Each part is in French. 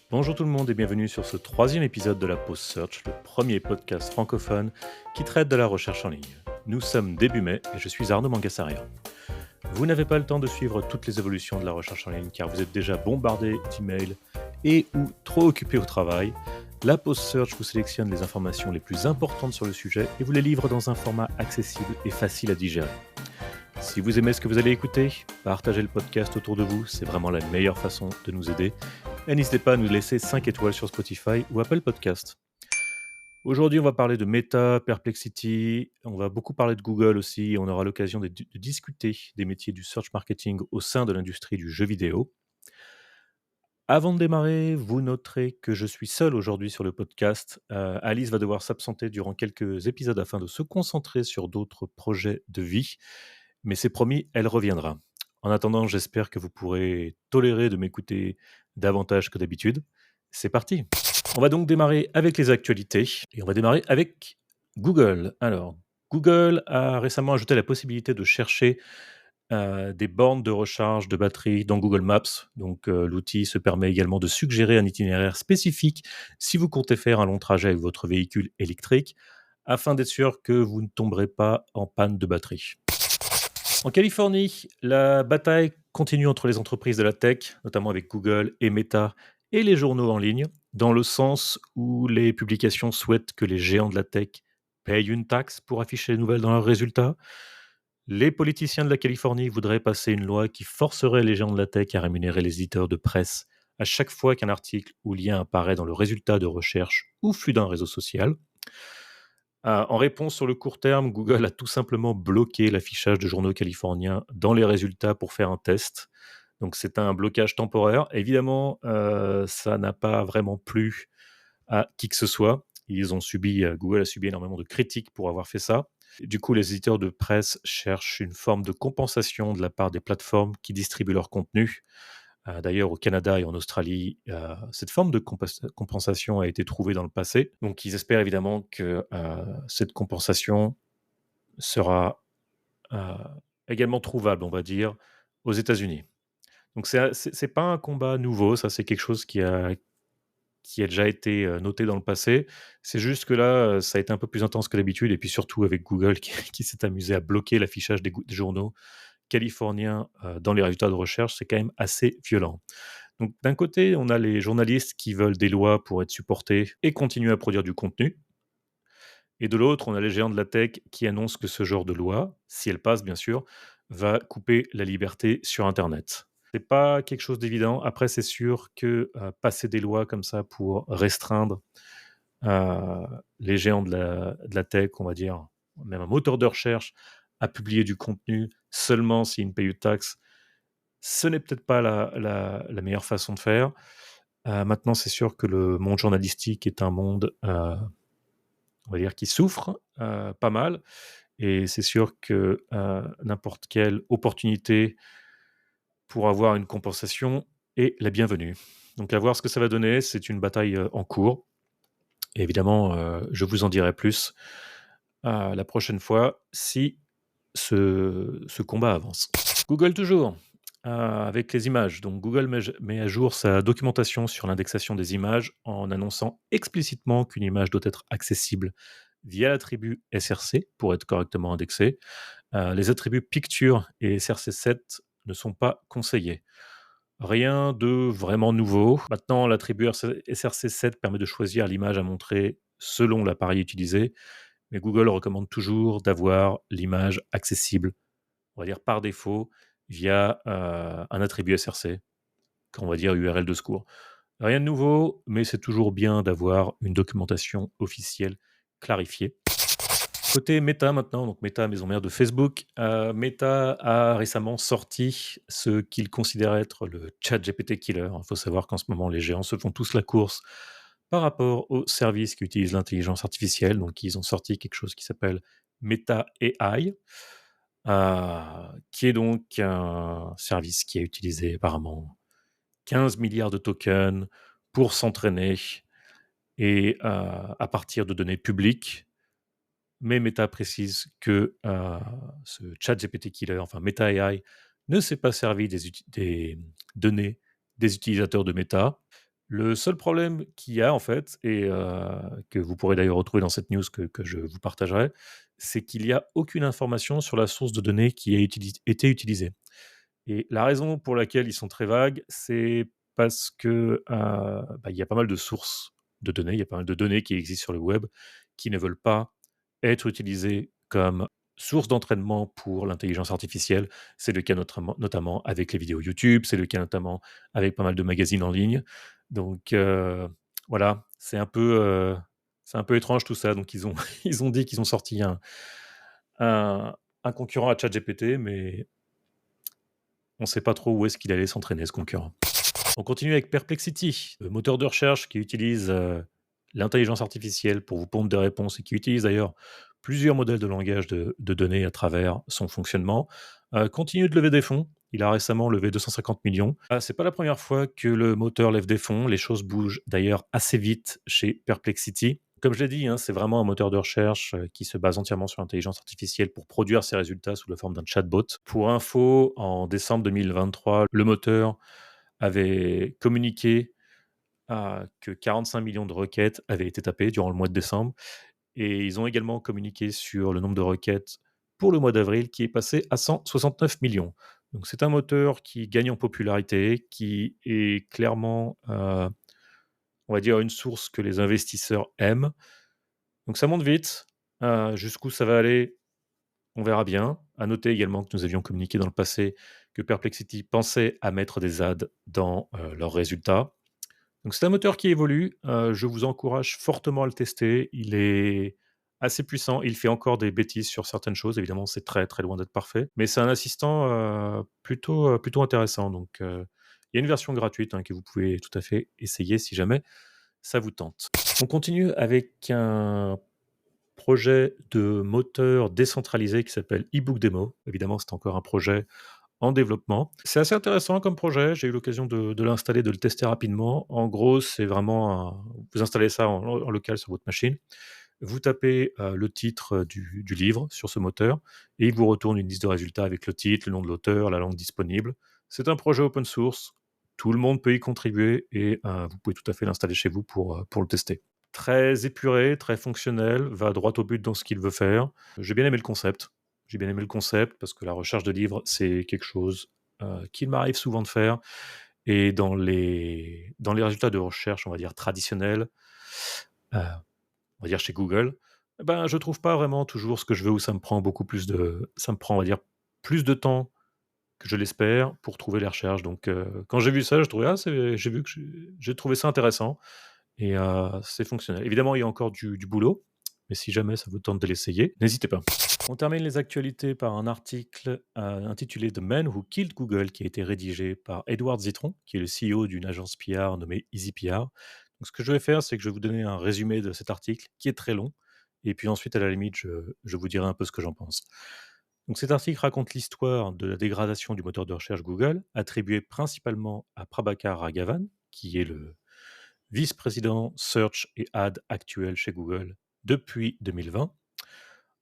Bonjour tout le monde et bienvenue sur ce troisième épisode de la Pause Search, le premier podcast francophone qui traite de la recherche en ligne. Nous sommes début mai et je suis Arnaud Mangassaria. Vous n'avez pas le temps de suivre toutes les évolutions de la recherche en ligne car vous êtes déjà bombardé d'emails et ou trop occupé au travail. La Pause Search vous sélectionne les informations les plus importantes sur le sujet et vous les livre dans un format accessible et facile à digérer. Si vous aimez ce que vous allez écouter, partagez le podcast autour de vous, c'est vraiment la meilleure façon de nous aider. Et n'hésitez pas à nous laisser 5 étoiles sur Spotify ou Apple Podcast. Aujourd'hui, on va parler de Meta, Perplexity, on va beaucoup parler de Google aussi, et on aura l'occasion de discuter des métiers du search marketing au sein de l'industrie du jeu vidéo. Avant de démarrer, vous noterez que je suis seul aujourd'hui sur le podcast. Alice va devoir s'absenter durant quelques épisodes afin de se concentrer sur d'autres projets de vie. Mais c'est promis, elle reviendra. En attendant, j'espère que vous pourrez tolérer de m'écouter davantage que d'habitude. C'est parti. On va donc démarrer avec les actualités et on va démarrer avec Google. Alors, Google a récemment ajouté la possibilité de chercher des bornes de recharge de batterie dans Google Maps. Donc, l'outil se permet également de suggérer un itinéraire spécifique si vous comptez faire un long trajet avec votre véhicule électrique afin d'être sûr que vous ne tomberez pas en panne de batterie. En Californie, la bataille continue entre les entreprises de la tech, notamment avec Google et Meta, et les journaux en ligne, dans le sens où les publications souhaitent que les géants de la tech payent une taxe pour afficher les nouvelles dans leurs résultats. Les politiciens de la Californie voudraient passer une loi qui forcerait les géants de la tech à rémunérer les éditeurs de presse à chaque fois qu'un article ou lien apparaît dans le résultat de recherche ou flux d'un réseau social. En réponse sur le court terme, Google a tout simplement bloqué l'affichage de journaux californiens dans les résultats pour faire un test. Donc c'est un blocage temporaire. Évidemment, ça n'a pas vraiment plu à qui que ce soit. Google a subi énormément de critiques pour avoir fait ça. Et du coup, les éditeurs de presse cherchent une forme de compensation de la part des plateformes qui distribuent leur contenu. D'ailleurs, au Canada et en Australie, cette forme de compensation a été trouvée dans le passé. Donc, ils espèrent évidemment que cette compensation sera euh, également trouvable, on va dire, aux États-Unis. Donc, c'est pas un combat nouveau, ça, c'est quelque chose qui a déjà été noté dans le passé. C'est juste que là, ça a été un peu plus intense que d'habitude, et puis surtout avec Google qui s'est amusé à bloquer l'affichage des journaux californiens dans les résultats de recherche, c'est quand même assez violent. Donc d'un côté, on a les journalistes qui veulent des lois pour être supportés et continuer à produire du contenu. Et de l'autre, on a les géants de la tech qui annoncent que ce genre de loi, si elle passe bien sûr, va couper la liberté sur Internet. C'est pas quelque chose d'évident. Après, c'est sûr que passer des lois comme ça pour restreindre euh, les géants de la tech, on va dire, même un moteur de recherche, à publier du contenu seulement s'il y a une paye de taxe, ce n'est peut-être pas la meilleure façon de faire. Maintenant, c'est sûr que le monde journalistique est un monde, on va dire, qui souffre pas mal. Et c'est sûr que n'importe quelle opportunité pour avoir une compensation est la bienvenue. Donc, à voir ce que ça va donner. C'est une bataille en cours. Et évidemment, je vous en dirai plus la prochaine fois si ce combat avance. Google toujours, avec les images. Donc Google met à jour sa documentation sur l'indexation des images en annonçant explicitement qu'une image doit être accessible via l'attribut SRC pour être correctement indexée. Les attributs Picture et SRC7 ne sont pas conseillés. Rien de vraiment nouveau. Maintenant, l'attribut SRC7 permet de choisir l'image à montrer selon l'appareil utilisé, mais Google recommande toujours d'avoir l'image accessible, on va dire par défaut, via un attribut SRC, qu'on va dire URL de secours. Rien de nouveau, mais c'est toujours bien d'avoir une documentation officielle clarifiée. Côté Meta maintenant, donc Meta, maison mère de Facebook, Meta a récemment sorti ce qu'il considère être le chat GPT killer. Il faut savoir qu'en ce moment, les géants se font tous la course par rapport aux services qui utilisent l'intelligence artificielle. Donc, ils ont sorti quelque chose qui s'appelle Meta AI, qui est donc un service qui a utilisé apparemment 15 milliards de tokens pour s'entraîner et à partir de données publiques. Mais Meta précise que ce chat GPT killer, enfin Meta AI, ne s'est pas servi des données des utilisateurs de Meta. Le seul problème qu'il y a en fait et que vous pourrez d'ailleurs retrouver dans cette news que je vous partagerai, c'est qu'il y a aucune information sur la source de données qui a été utilisée et la raison pour laquelle ils sont très vagues, c'est parce que, il y a pas mal de sources de données, il y a pas mal de données qui existent sur le web qui ne veulent pas être utilisées comme source d'entraînement pour l'intelligence artificielle. C'est le cas notamment avec les vidéos YouTube, c'est le cas notamment avec pas mal de magazines en ligne. Donc voilà, c'est un peu étrange tout ça. Donc ils ont ils ont dit qu'ils ont sorti un un concurrent à ChatGPT, mais on ne sait pas trop où est-ce qu'il allait s'entraîner ce concurrent. On continue avec Perplexity, le moteur de recherche qui utilise, l'intelligence artificielle pour vous pondre des réponses et qui utilise d'ailleurs plusieurs modèles de langage de données à travers son fonctionnement, continue de lever des fonds. Il a récemment levé 250 millions. C'est pas la première fois que le moteur lève des fonds. Les choses bougent d'ailleurs assez vite chez Perplexity. Comme je l'ai dit, hein, c'est vraiment un moteur de recherche, qui se base entièrement sur l'intelligence artificielle pour produire ses résultats sous la forme d'un chatbot. Pour info, en décembre 2023, le moteur avait communiqué que 45 millions de requêtes avaient été tapées durant le mois de décembre et ils ont également communiqué sur le nombre de requêtes pour le mois d'avril qui est passé à 169 millions. Donc c'est un moteur qui gagne en popularité, qui est clairement, on va dire, une source que les investisseurs aiment. Donc ça monte vite. Jusqu'où ça va aller, on verra bien. À noter également que nous avions communiqué dans le passé que Perplexity pensait à mettre des ads dans, leurs résultats. Donc c'est un moteur qui évolue, je vous encourage fortement à le tester. Il est assez puissant, il fait encore des bêtises sur certaines choses, évidemment c'est très, très loin d'être parfait, mais c'est un assistant, plutôt intéressant donc il y a une version gratuite, hein, que vous pouvez tout à fait essayer si jamais ça vous tente. On continue avec un projet de moteur décentralisé qui s'appelle eBook Demo. Évidemment, c'est encore un projet en développement. C'est assez intéressant comme projet. J'ai eu l'occasion de l'installer, de le tester rapidement. En gros, c'est vraiment vous installez ça en local sur votre machine. Vous tapez le titre du livre sur ce moteur et il vous retourne une liste de résultats avec le titre, le nom de l'auteur, la langue disponible. C'est un projet open source. Tout le monde peut y contribuer et vous pouvez tout à fait l'installer chez vous pour le tester. Très épuré, très fonctionnel, va droit au but dans ce qu'il veut faire. J'ai bien aimé le concept. J'ai bien aimé le concept parce que la recherche de livres, c'est quelque chose, qu'il m'arrive souvent de faire et dans les résultats de recherche, on va dire traditionnels, on va dire chez Google, ben, je trouve pas vraiment toujours ce que je veux ou ça me prend, on va dire, plus de temps que je l'espère pour trouver les recherches donc quand j'ai vu ça, je trouvais: «Ah c'est» j'ai vu que j'ai trouvé ça intéressant et c'est fonctionnel. Évidemment, il y a encore du boulot, mais si jamais ça vous tente de l'essayer, n'hésitez pas. On termine les actualités par un article, intitulé «The Man Who Killed Google» qui a été rédigé par Edward Zitron, qui est le CEO d'une agence PR nommée EasyPR. Donc ce que je vais faire, c'est que je vais vous donner un résumé de cet article qui est très long et puis ensuite, à la limite, je vous dirai un peu ce que j'en pense. Donc cet article raconte l'histoire de la dégradation du moteur de recherche Google, attribuée principalement à Prabhakar Raghavan, qui est le vice-président Search et Ad actuel chez Google depuis 2020.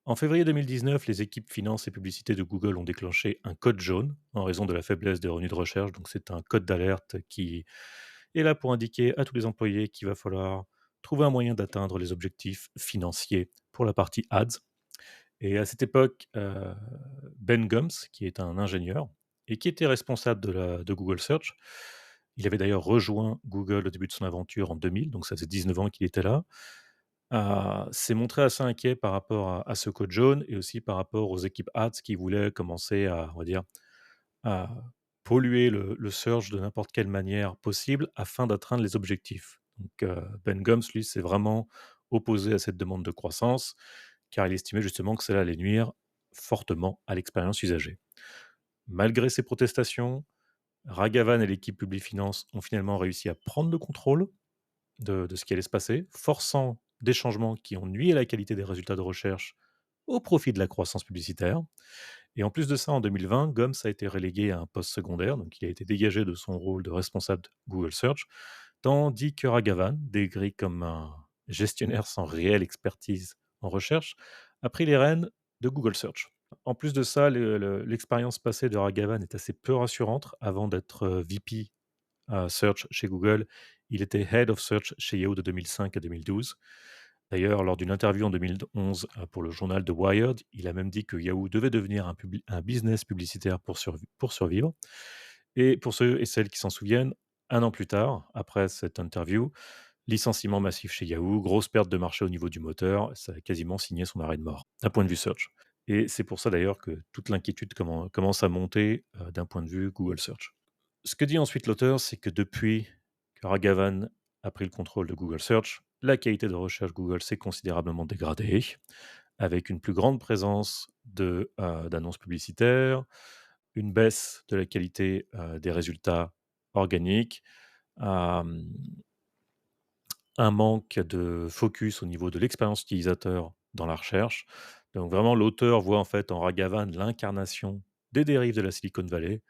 En février 2019, les équipes finance et publicité de Google ont déclenché un code jaune en raison de la faiblesse des revenus de recherche. Donc c'est un code d'alerte qui est là pour indiquer à tous les employés qu'il va falloir trouver un moyen d'atteindre les objectifs financiers pour la partie ads. Et à cette époque, Ben Gomes, qui est un ingénieur et qui était responsable de Google Search, il avait d'ailleurs rejoint Google au début de son aventure en 2000, donc ça faisait 19 ans qu'il était là, s'est montré assez inquiet par rapport à ce code jaune et aussi par rapport aux équipes ads qui voulaient commencer à, on va dire, à polluer le search de n'importe quelle manière possible afin d'atteindre les objectifs. Donc, Ben Gomes, lui, s'est vraiment opposé à cette demande de croissance car il estimait justement que cela allait nuire fortement à l'expérience usagée. Malgré ces protestations, Raghavan et l'équipe Publi Finance ont finalement réussi à prendre le contrôle de ce qui allait se passer, forçant des changements qui ont nui à la qualité des résultats de recherche au profit de la croissance publicitaire. Et en plus de ça, en 2020, Gomes a été relégué à un poste secondaire, donc il a été dégagé de son rôle de responsable de Google Search, tandis que Raghavan, décrit comme un gestionnaire sans réelle expertise en recherche, a pris les rênes de Google Search. En plus de ça, l'expérience passée de Raghavan est assez peu rassurante avant d'être VP Search chez Google. Il était Head of Search chez Yahoo de 2005 à 2012. D'ailleurs, lors d'une interview en 2011 pour le journal The Wired, il a même dit que Yahoo devait devenir un business publicitaire pour survivre. Et pour ceux et celles qui s'en souviennent, un an plus tard, après cette interview, licenciement massif chez Yahoo, grosse perte de marché au niveau du moteur, ça a quasiment signé son arrêt de mort, d'un point de vue search. Et c'est pour ça d'ailleurs que toute l'inquiétude commence à monter d'un point de vue Google Search. Ce que dit ensuite l'auteur, c'est que depuis que Raghavan a pris le contrôle de Google Search, la qualité de recherche Google s'est considérablement dégradée, avec une plus grande présence d'annonces publicitaires, une baisse de la qualité des résultats organiques, euh, un manque de focus au niveau de l'expérience utilisateur dans la recherche. Donc vraiment, l'auteur voit en fait en Raghavan l'incarnation des dérives de la Silicon Valley,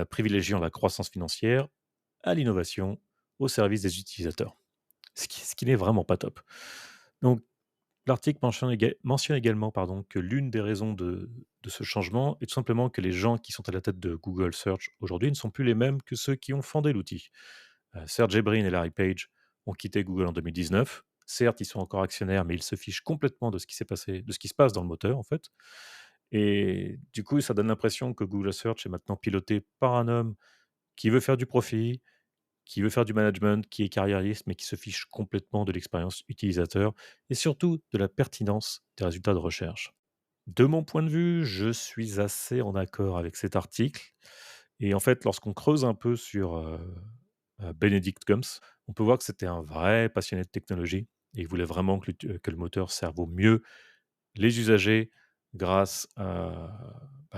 privilégiant la croissance financière à l'innovation au service des utilisateurs. Ce qui n'est vraiment pas top. Donc l'article mentionne également que l'une des raisons de ce changement est tout simplement que les gens qui sont à la tête de Google Search aujourd'hui ne sont plus les mêmes que ceux qui ont fondé l'outil. Sergey Brin et Larry Page ont quitté Google en 2019. Certes, ils sont encore actionnaires, mais ils se fichent complètement de ce qui s'est passé, de ce qui se passe dans le moteur, en fait. Et du coup, ça donne l'impression que Google Search est maintenant piloté par un homme qui veut faire du profit, qui veut faire du management, qui est carriériste, mais qui se fiche complètement de l'expérience utilisateur et surtout de la pertinence des résultats de recherche. De mon point de vue, je suis assez en accord avec cet article. Et en fait, lorsqu'on creuse un peu sur Benedict Gums, on peut voir que c'était un vrai passionné de technologie et il voulait vraiment que le moteur serve au mieux les usagers grâce à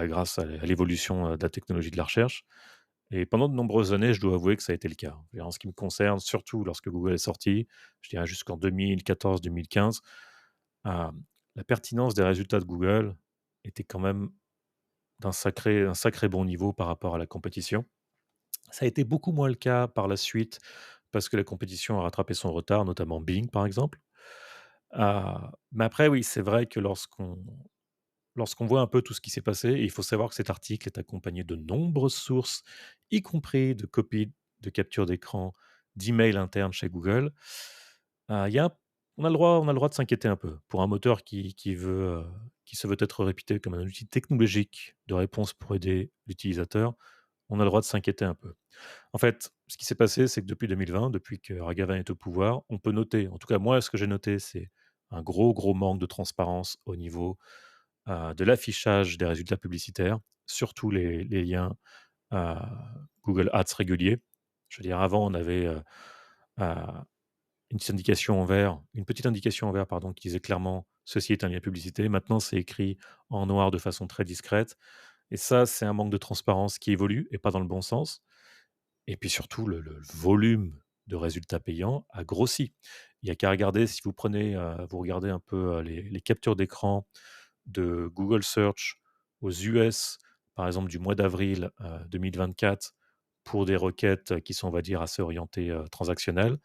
l'évolution de la technologie de la recherche. Et pendant de nombreuses années, je dois avouer que ça a été le cas. Et en ce qui me concerne, surtout lorsque Google est sorti, je dirais jusqu'en 2014-2015, euh, la pertinence des résultats de Google était quand même un sacré bon niveau par rapport à la compétition. Ça a été beaucoup moins le cas par la suite parce que la compétition a rattrapé son retard, notamment Bing par exemple. Mais après, oui, c'est vrai que lorsqu'on voit un peu tout ce qui s'est passé, et il faut savoir que cet article est accompagné de nombreuses sources, y compris de copies de capture d'écran, d'emails internes chez Google. Il y a on a le droit de s'inquiéter un peu. Pour un moteur qui se veut être réputé comme un outil technologique de réponse pour aider l'utilisateur, on a le droit de s'inquiéter un peu. En fait, ce qui s'est passé, c'est que depuis 2020, depuis que Raghavan est au pouvoir, on peut noter, en tout cas moi, ce que j'ai noté, c'est un gros, gros manque de transparence au niveau de l'affichage des résultats publicitaires, surtout les liens Google Ads réguliers. Je veux dire, avant, on avait euh, une petite indication en vert, pardon, qui disait clairement ceci est un lien publicité. Maintenant, c'est écrit en noir de façon très discrète. Et ça, c'est un manque de transparence qui évolue et pas dans le bon sens. Et puis surtout, le volume de résultats payants a grossi. Il y a qu'à regarder, si vous regardez un peu les captures d'écran de Google Search aux US, par exemple du mois d'avril 2024, pour des requêtes qui sont, on va dire, assez orientées transactionnelles.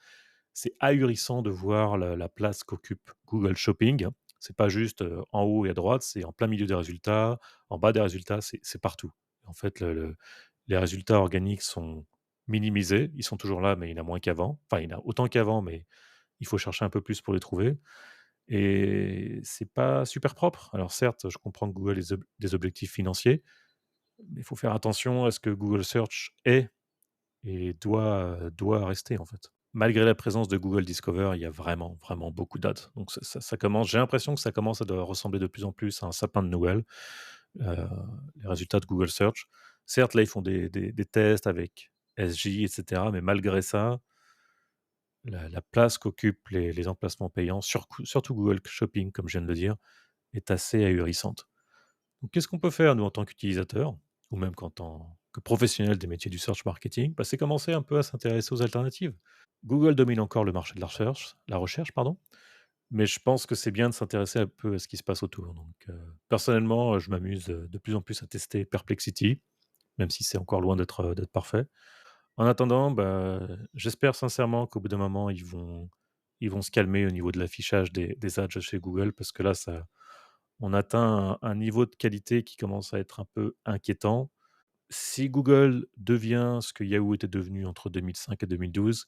C'est ahurissant de voir la place qu'occupe Google Shopping. C'est pas juste en haut et à droite, c'est en plein milieu des résultats, en bas des résultats, c'est partout. En fait, les résultats organiques sont minimisés. Ils sont toujours là, mais il y en a moins qu'avant. Enfin, il y en a autant qu'avant, mais il faut chercher un peu plus pour les trouver. Et c'est pas super propre. Alors certes, je comprends que Google ait des objectifs financiers, mais il faut faire attention à ce que Google Search est et doit rester en fait. Malgré la présence de Google Discover, il y a vraiment, vraiment beaucoup d'ads. Donc ça commence, j'ai l'impression que ça commence à ressembler de plus en plus à un sapin de Noël, euh, les résultats de Google Search. Certes, là, ils font des tests avec SJ, etc. Mais malgré ça, la place qu'occupent les emplacements payants, surtout Google Shopping, comme je viens de le dire, est assez ahurissante. Donc, qu'est-ce qu'on peut faire, nous, en tant qu'utilisateurs, ou même qu'en tant que professionnels des métiers du search marketing? C'est commencer un peu à s'intéresser aux alternatives. Google domine encore le marché de la recherche, pardon, mais je pense que c'est bien de s'intéresser un peu à ce qui se passe autour. Donc, personnellement, je m'amuse de plus en plus à tester Perplexity, même si c'est encore loin d'être parfait. En attendant, j'espère sincèrement qu'au bout d'un moment, ils vont se calmer au niveau de l'affichage des ads chez Google, parce que là, on atteint un niveau de qualité qui commence à être un peu inquiétant. si Google devient ce que Yahoo était devenu entre 2005 et 2012,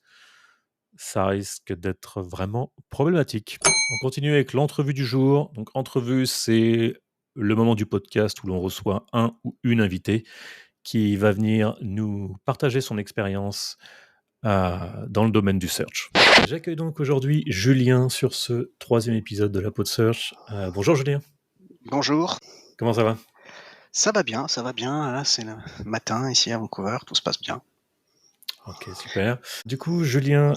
ça risque d'être vraiment problématique. On continue avec l'entrevue du jour. Donc, entrevue, c'est le moment du podcast où l'on reçoit un ou une invitée qui va venir nous partager son expérience dans le domaine du search. J'accueille donc aujourd'hui Julien sur ce 3e épisode de la Pod Search. Bonjour Julien, Bonjour, comment ça va? ça va bien, là c'est le matin ici à Vancouver, tout se passe bien. Ok, super. Du coup, Julien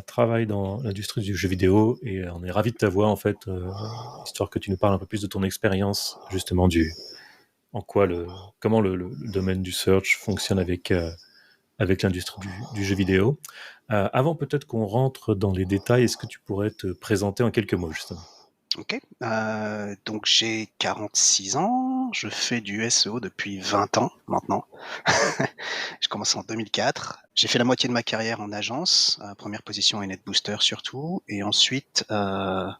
travaille dans l'industrie du jeu vidéo et on est ravi de t'avoir en fait, histoire que tu nous parles un peu plus de ton expérience justement comment le domaine du search fonctionne avec l'industrie du jeu vidéo. Avant peut-être qu'on rentre dans les détails, est-ce que tu pourrais te présenter en quelques mots justement? OK, donc j'ai 46 ans, je fais du SEO depuis 20 ans maintenant. J'ai commencé en 2004. J'ai fait la moitié de ma carrière en agence, première position et NetBooster surtout et ensuite, je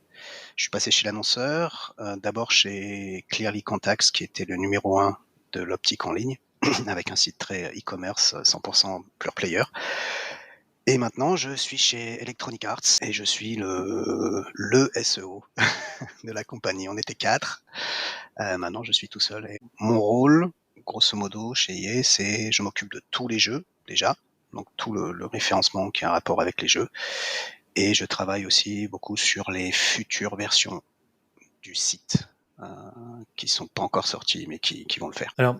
suis passé chez l'annonceur, d'abord chez Clearly Contacts qui était le numéro 1 de l'optique en ligne avec un site très e-commerce, 100% pure player. Et maintenant, je suis chez Electronic Arts et je suis le SEO de la compagnie. On était 4. Maintenant, je suis tout seul. Et mon rôle, grosso modo, chez EA, c'est je m'occupe de tous les jeux déjà, donc tout le référencement qui a un rapport avec les jeux. Et je travaille aussi beaucoup sur les futures versions du site qui sont pas encore sorties, mais qui vont le faire. Alors,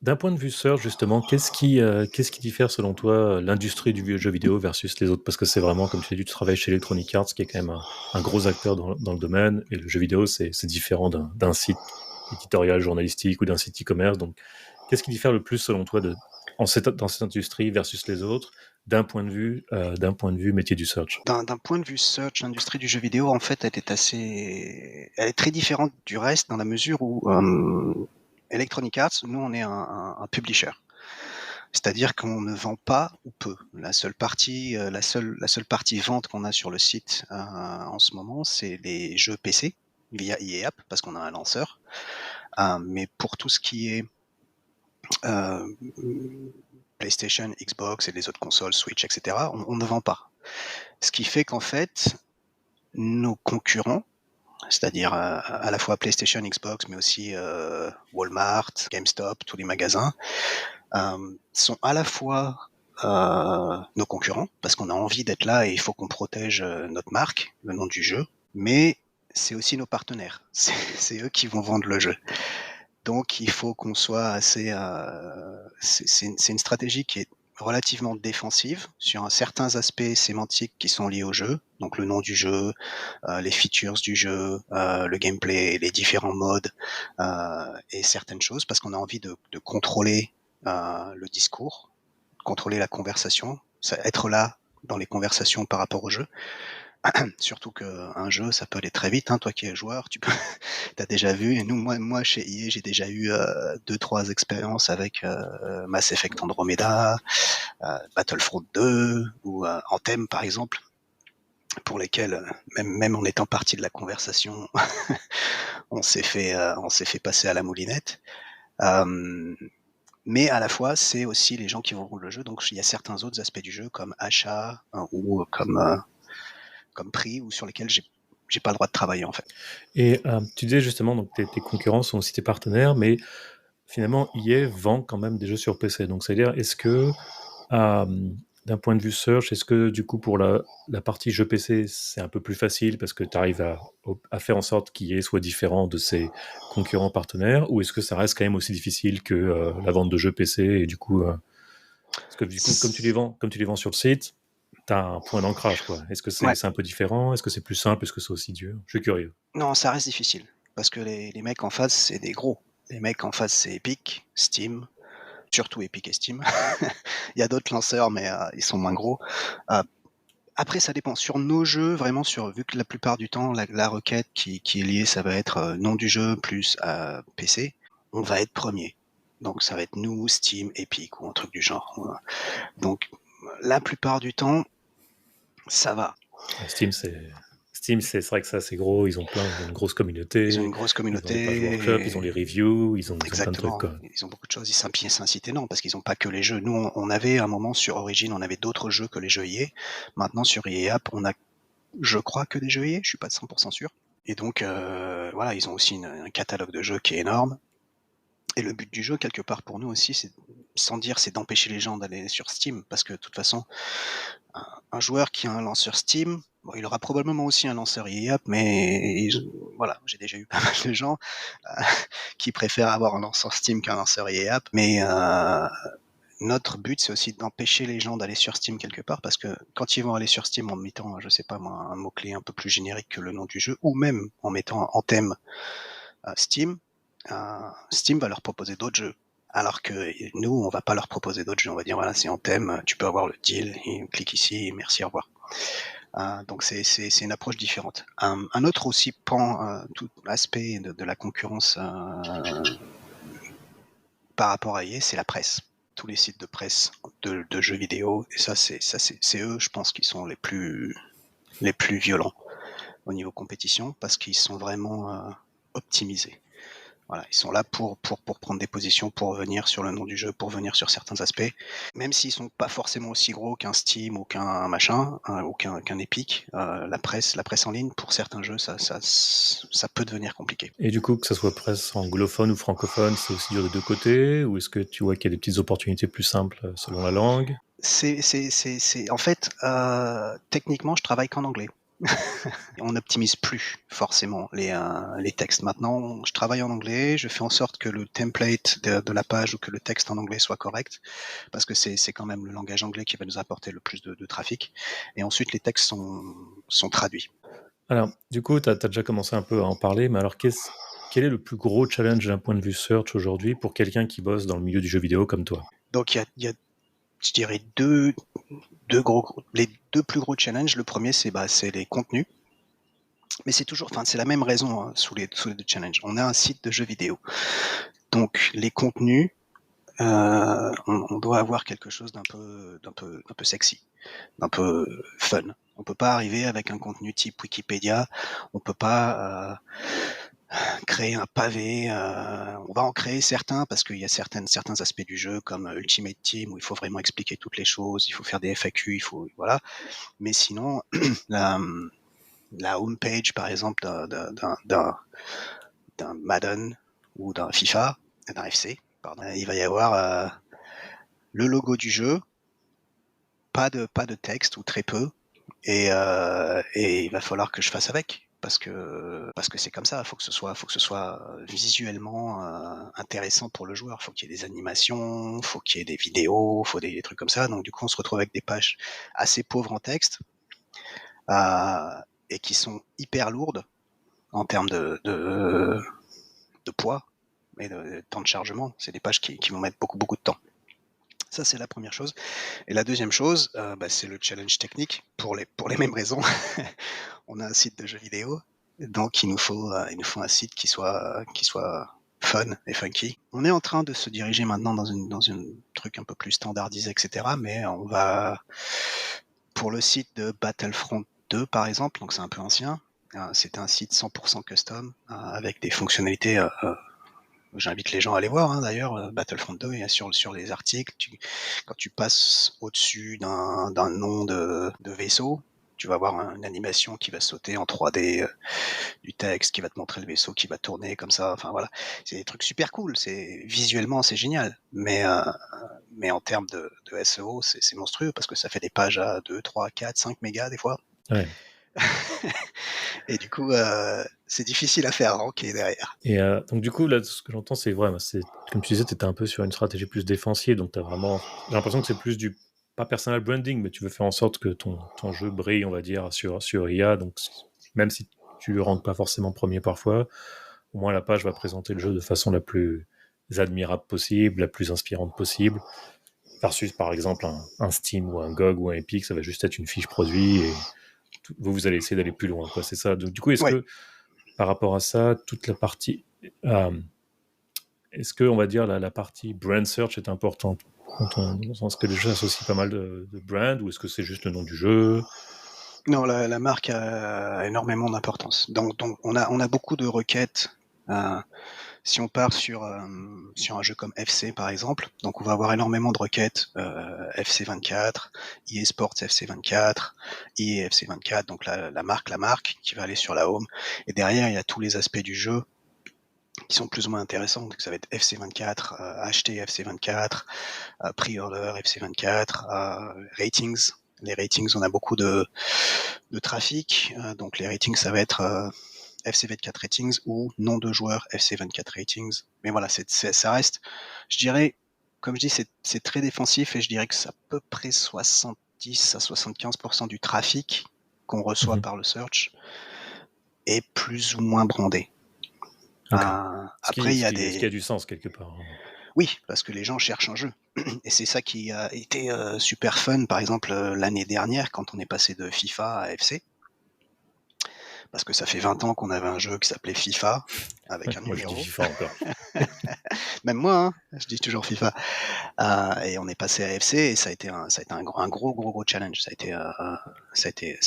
d'un point de vue search, justement, qu'est-ce qui diffère selon toi l'industrie du jeu vidéo versus les autres? Parce que c'est vraiment, comme tu l'as dit, tu travailles chez Electronic Arts, qui est quand même un gros acteur dans le domaine, et le jeu vidéo, c'est différent d'un site éditorial journalistique ou d'un site e-commerce. Donc, qu'est-ce qui diffère le plus selon toi dans cette industrie versus les autres, d'un point de vue métier du search? D'un point de vue search, l'industrie du jeu vidéo, en fait, elle est très différente du reste dans la mesure où Electronic Arts, nous, on est un publisher. C'est-à-dire qu'on ne vend pas ou peu. La seule partie vente qu'on a sur le site en ce moment, c'est les jeux PC via EA App parce qu'on a un lanceur. Mais pour tout ce qui est euh, PlayStation, Xbox et les autres consoles, Switch, etc., on ne vend pas. Ce qui fait qu'en fait, nos concurrents, c'est-à-dire à la fois PlayStation, Xbox, mais aussi Walmart, GameStop, tous les magasins, sont à la fois nos concurrents, parce qu'on a envie d'être là et il faut qu'on protège notre marque, le nom du jeu, mais c'est aussi nos partenaires. C'est eux qui vont vendre le jeu. Donc il faut qu'on soit assez... c'est une stratégie qui est relativement défensive sur certains aspects sémantiques qui sont liés au jeu, donc le nom du jeu, les features du jeu, le gameplay, les différents modes et certaines choses, parce qu'on a envie de contrôler le discours, contrôler la conversation, être là dans les conversations par rapport au jeu. Surtout qu'un jeu, ça peut aller très vite. Hein. Toi qui es joueur, tu peux, t'as déjà vu. Et nous, moi chez EA, j'ai déjà eu 2-3 expériences avec Mass Effect Andromeda, Battlefront 2 ou Anthem par exemple, pour lesquels même en étant partie de la conversation, on s'est fait passer à la moulinette. Mais à la fois, c'est aussi les gens qui vont vendre le jeu. Donc il y a certains autres aspects du jeu comme achat ou comme prix ou sur lesquels j'ai pas le droit de travailler en fait. Et tu disais justement, donc tes concurrents sont aussi tes partenaires, mais finalement, EA vend quand même des jeux sur PC. Donc, c'est-à-dire, est-ce que, d'un point de vue search, est-ce que du coup, pour la partie jeu PC, c'est un peu plus facile parce que tu arrives à faire en sorte qu'EA soit différent de ses concurrents partenaires, ou est-ce que ça reste quand même aussi difficile que la vente de jeux PC et du coup, parce que du coup, comme tu les vends sur le site, tu as un point d'ancrage, quoi. Est-ce que c'est Ouais. c'est un peu différent? Est-ce que c'est plus simple? Est-ce que c'est aussi dur? Je suis curieux. Non, ça reste difficile parce que les mecs en face, c'est des gros. Les mecs en face, c'est Epic, Steam, surtout Epic et Steam. Il y a d'autres lanceurs, mais ils sont moins gros. Euh, Après, ça dépend. Sur nos jeux, vraiment, vu que la plupart du temps, la requête qui est liée, ça va être nom du jeu plus PC, on va être premier. Donc, ça va être nous, Steam, Epic ou un truc du genre. Donc, la plupart du temps, ça va. Steam, c'est Steam, c'est vrai que ça, c'est gros. Ils ont une grosse Ils ont communauté. une grosse Ils ont des pages workshop, ils ont les communauté. reviews, ils ont plein de trucs, Exactement, quoi. ils ont beaucoup de choses. C'est un site énorme parce qu'ils ont pas que les jeux. Nous, on avait un moment sur Origin, on avait d'autres jeux que les jeux EA. Maintenant, sur EA App, on a, je crois, que des jeux EA, je suis pas de 100% sûr. Et donc, voilà, ils ont aussi un catalogue de jeux qui est énorme. Et le but du jeu, quelque part, pour nous aussi, c'est, sans dire, c'est d'empêcher les gens d'aller sur Steam, parce que de toute façon, un joueur qui a un lanceur Steam, bon, il aura probablement aussi un lanceur EA App, mais voilà, j'ai déjà eu pas mal de gens qui préfèrent avoir un lanceur Steam qu'un lanceur EA App, mais notre but, c'est aussi d'empêcher les gens d'aller sur Steam quelque part, parce que quand ils vont aller sur Steam en mettant, je sais pas moi, un mot-clé un peu plus générique que le nom du jeu, ou même en mettant en thème Steam, Steam va leur proposer d'autres jeux. Alors que nous, on va pas leur proposer d'autres jeux. On va dire, voilà, c'est en thème, tu peux avoir le deal, et clique ici, et merci, au revoir. Donc c'est une approche différente. Un autre aussi pan, tout aspect de la concurrence par rapport à EA, c'est la presse. Tous les sites de presse de jeux vidéo, et c'est eux, je pense, qui sont les plus violents au niveau compétition, parce qu'ils sont vraiment optimisés. Voilà, ils sont là pour prendre des positions, pour venir sur le nom du jeu, pour venir sur certains aspects. Même s'ils sont pas forcément aussi gros qu'un Steam ou qu'un machin, ou qu'un Epic, la presse en ligne, pour certains jeux, ça peut devenir compliqué. Et du coup, que ça soit presse anglophone ou francophone, c'est aussi dur des deux côtés? Ou est-ce que tu vois qu'il y a des petites opportunités plus simples selon la langue? En fait, techniquement, je travaille qu'en anglais. On n'optimise plus forcément les textes. Maintenant, je travaille en anglais, je fais en sorte que le template de la page ou que le texte en anglais soit correct, parce que c'est quand même le langage anglais qui va nous apporter le plus de trafic. Et ensuite, les textes sont traduits. Alors, du coup, tu as déjà commencé un peu à en parler, mais alors quel est le plus gros challenge d'un point de vue search aujourd'hui pour quelqu'un qui bosse dans le milieu du jeu vidéo comme toi? Donc, il y a, je dirais, les deux plus gros challenges. Le premier, c'est les contenus. Mais c'est la même raison, hein, sous les deux challenges. On a un site de jeux vidéo. Donc, les contenus, on doit avoir quelque chose d'un peu sexy, d'un peu fun. On peut pas arriver avec un contenu type Wikipédia. On peut pas créer un pavé. On va en créer certains parce qu'il y a certains aspects du jeu comme Ultimate Team où il faut vraiment expliquer toutes les choses. Il faut faire des FAQ. Voilà. Mais sinon, la homepage par exemple d'un Madden ou d'un FIFA, d'un FC, pardon, il va y avoir le logo du jeu, pas de texte ou très peu, et il va falloir que je fasse avec, parce que c'est comme ça. Faut que ce soit visuellement intéressant pour le joueur. Faut qu'il y ait des animations, faut qu'il y ait des vidéos, faut des trucs comme ça. Donc du coup, on se retrouve avec des pages assez pauvres en texte et qui sont hyper lourdes en termes de poids et de temps de chargement. C'est des pages qui vont mettre beaucoup de temps. Ça, c'est la première chose. Et la deuxième chose, c'est le challenge technique pour les mêmes raisons. On a un site de jeux vidéo, donc il nous faut un site qui soit fun et funky. On est en train de se diriger maintenant dans une truc un peu plus standardisé, etc. Mais on va, pour le site de Battlefront 2 par exemple, donc c'est un peu ancien. C'est un site 100% custom avec des fonctionnalités. J'invite les gens à aller voir, hein, d'ailleurs, Battlefront 2, et sur les articles, quand tu passes au-dessus d'un nom de vaisseau, tu vas avoir une animation qui va sauter en 3D, du texte qui va te montrer le vaisseau qui va tourner comme ça. Enfin voilà, c'est des trucs super cool. Visuellement c'est génial, mais en termes de SEO, c'est monstrueux parce que ça fait des pages à 2, 3, 4, 5 mégas des fois. Ouais. Et du coup, c'est difficile à faire ranker derrière. Et donc du coup, là, ce que j'entends, c'est vrai, comme tu disais, tu étais un peu sur une stratégie plus défensive, donc j'ai l'impression que c'est plus du, pas personal branding, mais tu veux faire en sorte que ton jeu brille, on va dire, sur IA, donc même si tu le ranges pas forcément premier parfois, au moins la page va présenter le jeu de façon la plus admirable possible, la plus inspirante possible, versus par exemple un Steam ou un GOG ou un Epic, ça va juste être une fiche produit, et vous allez essayer d'aller plus loin, quoi, c'est ça. Donc du coup, est-ce Ouais. que par rapport à ça, toute la partie... est-ce que, on va dire, la partie brand search est importante dans le sens que les jeux associent pas mal de brand, ou est-ce que c'est juste le nom du jeu? Non, la marque a énormément d'importance. Donc on a beaucoup de requêtes, si on part sur un jeu comme FC par exemple, donc on va avoir énormément de requêtes, FC24, EA Sports FC24, EA FC24, donc la marque qui va aller sur la home, et derrière il y a tous les aspects du jeu qui sont plus ou moins intéressants, donc ça va être FC24, acheter FC24, pre-order FC24, ratings. Les ratings, on a beaucoup de trafic, donc les ratings ça va être FC24 ratings ou nom de joueur FC24 ratings. Mais voilà, ça reste, je dirais, comme je dis, c'est très défensif et je dirais que c'est à peu près 70 à 75% du trafic qu'on reçoit Mhm. par le search est plus ou moins brandé. Ok. Après, il y a Ce qui a des... du sens quelque part, hein. Oui, parce que les gens cherchent un jeu. Et c'est ça qui a été super fun, par exemple, l'année dernière, quand on est passé de FIFA à FC. Parce que ça fait 20 ans qu'on avait un jeu qui s'appelait FIFA, avec un Moi, je dis numéro. FIFA encore. Même moi, hein, je dis toujours FIFA. Et on est passé à FC et ça a été un gros challenge. Ça a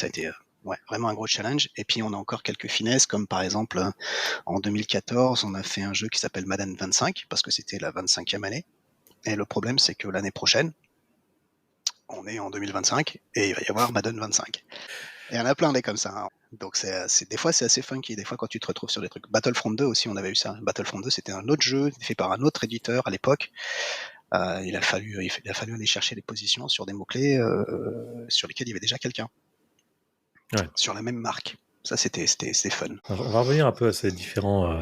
été ouais, vraiment un gros challenge. Et puis on a encore quelques finesses, comme par exemple en 2014, on a fait un jeu qui s'appelle Madden 25 parce que c'était la 25e année. Et le problème, c'est que l'année prochaine, on est en 2025 et il va y avoir Madden 25. Et il y en a plein des comme ça, hein. Donc des fois c'est assez funky, des fois quand tu te retrouves sur des trucs. Battlefront 2 aussi, on avait eu ça. Battlefront 2, c'était un autre jeu fait par un autre éditeur à l'époque. Il a fallu aller chercher des positions sur des mots-clés sur lesquels il y avait déjà quelqu'un, Ouais. sur la même marque. Ça, c'était fun. Alors, on va revenir un peu à ces différents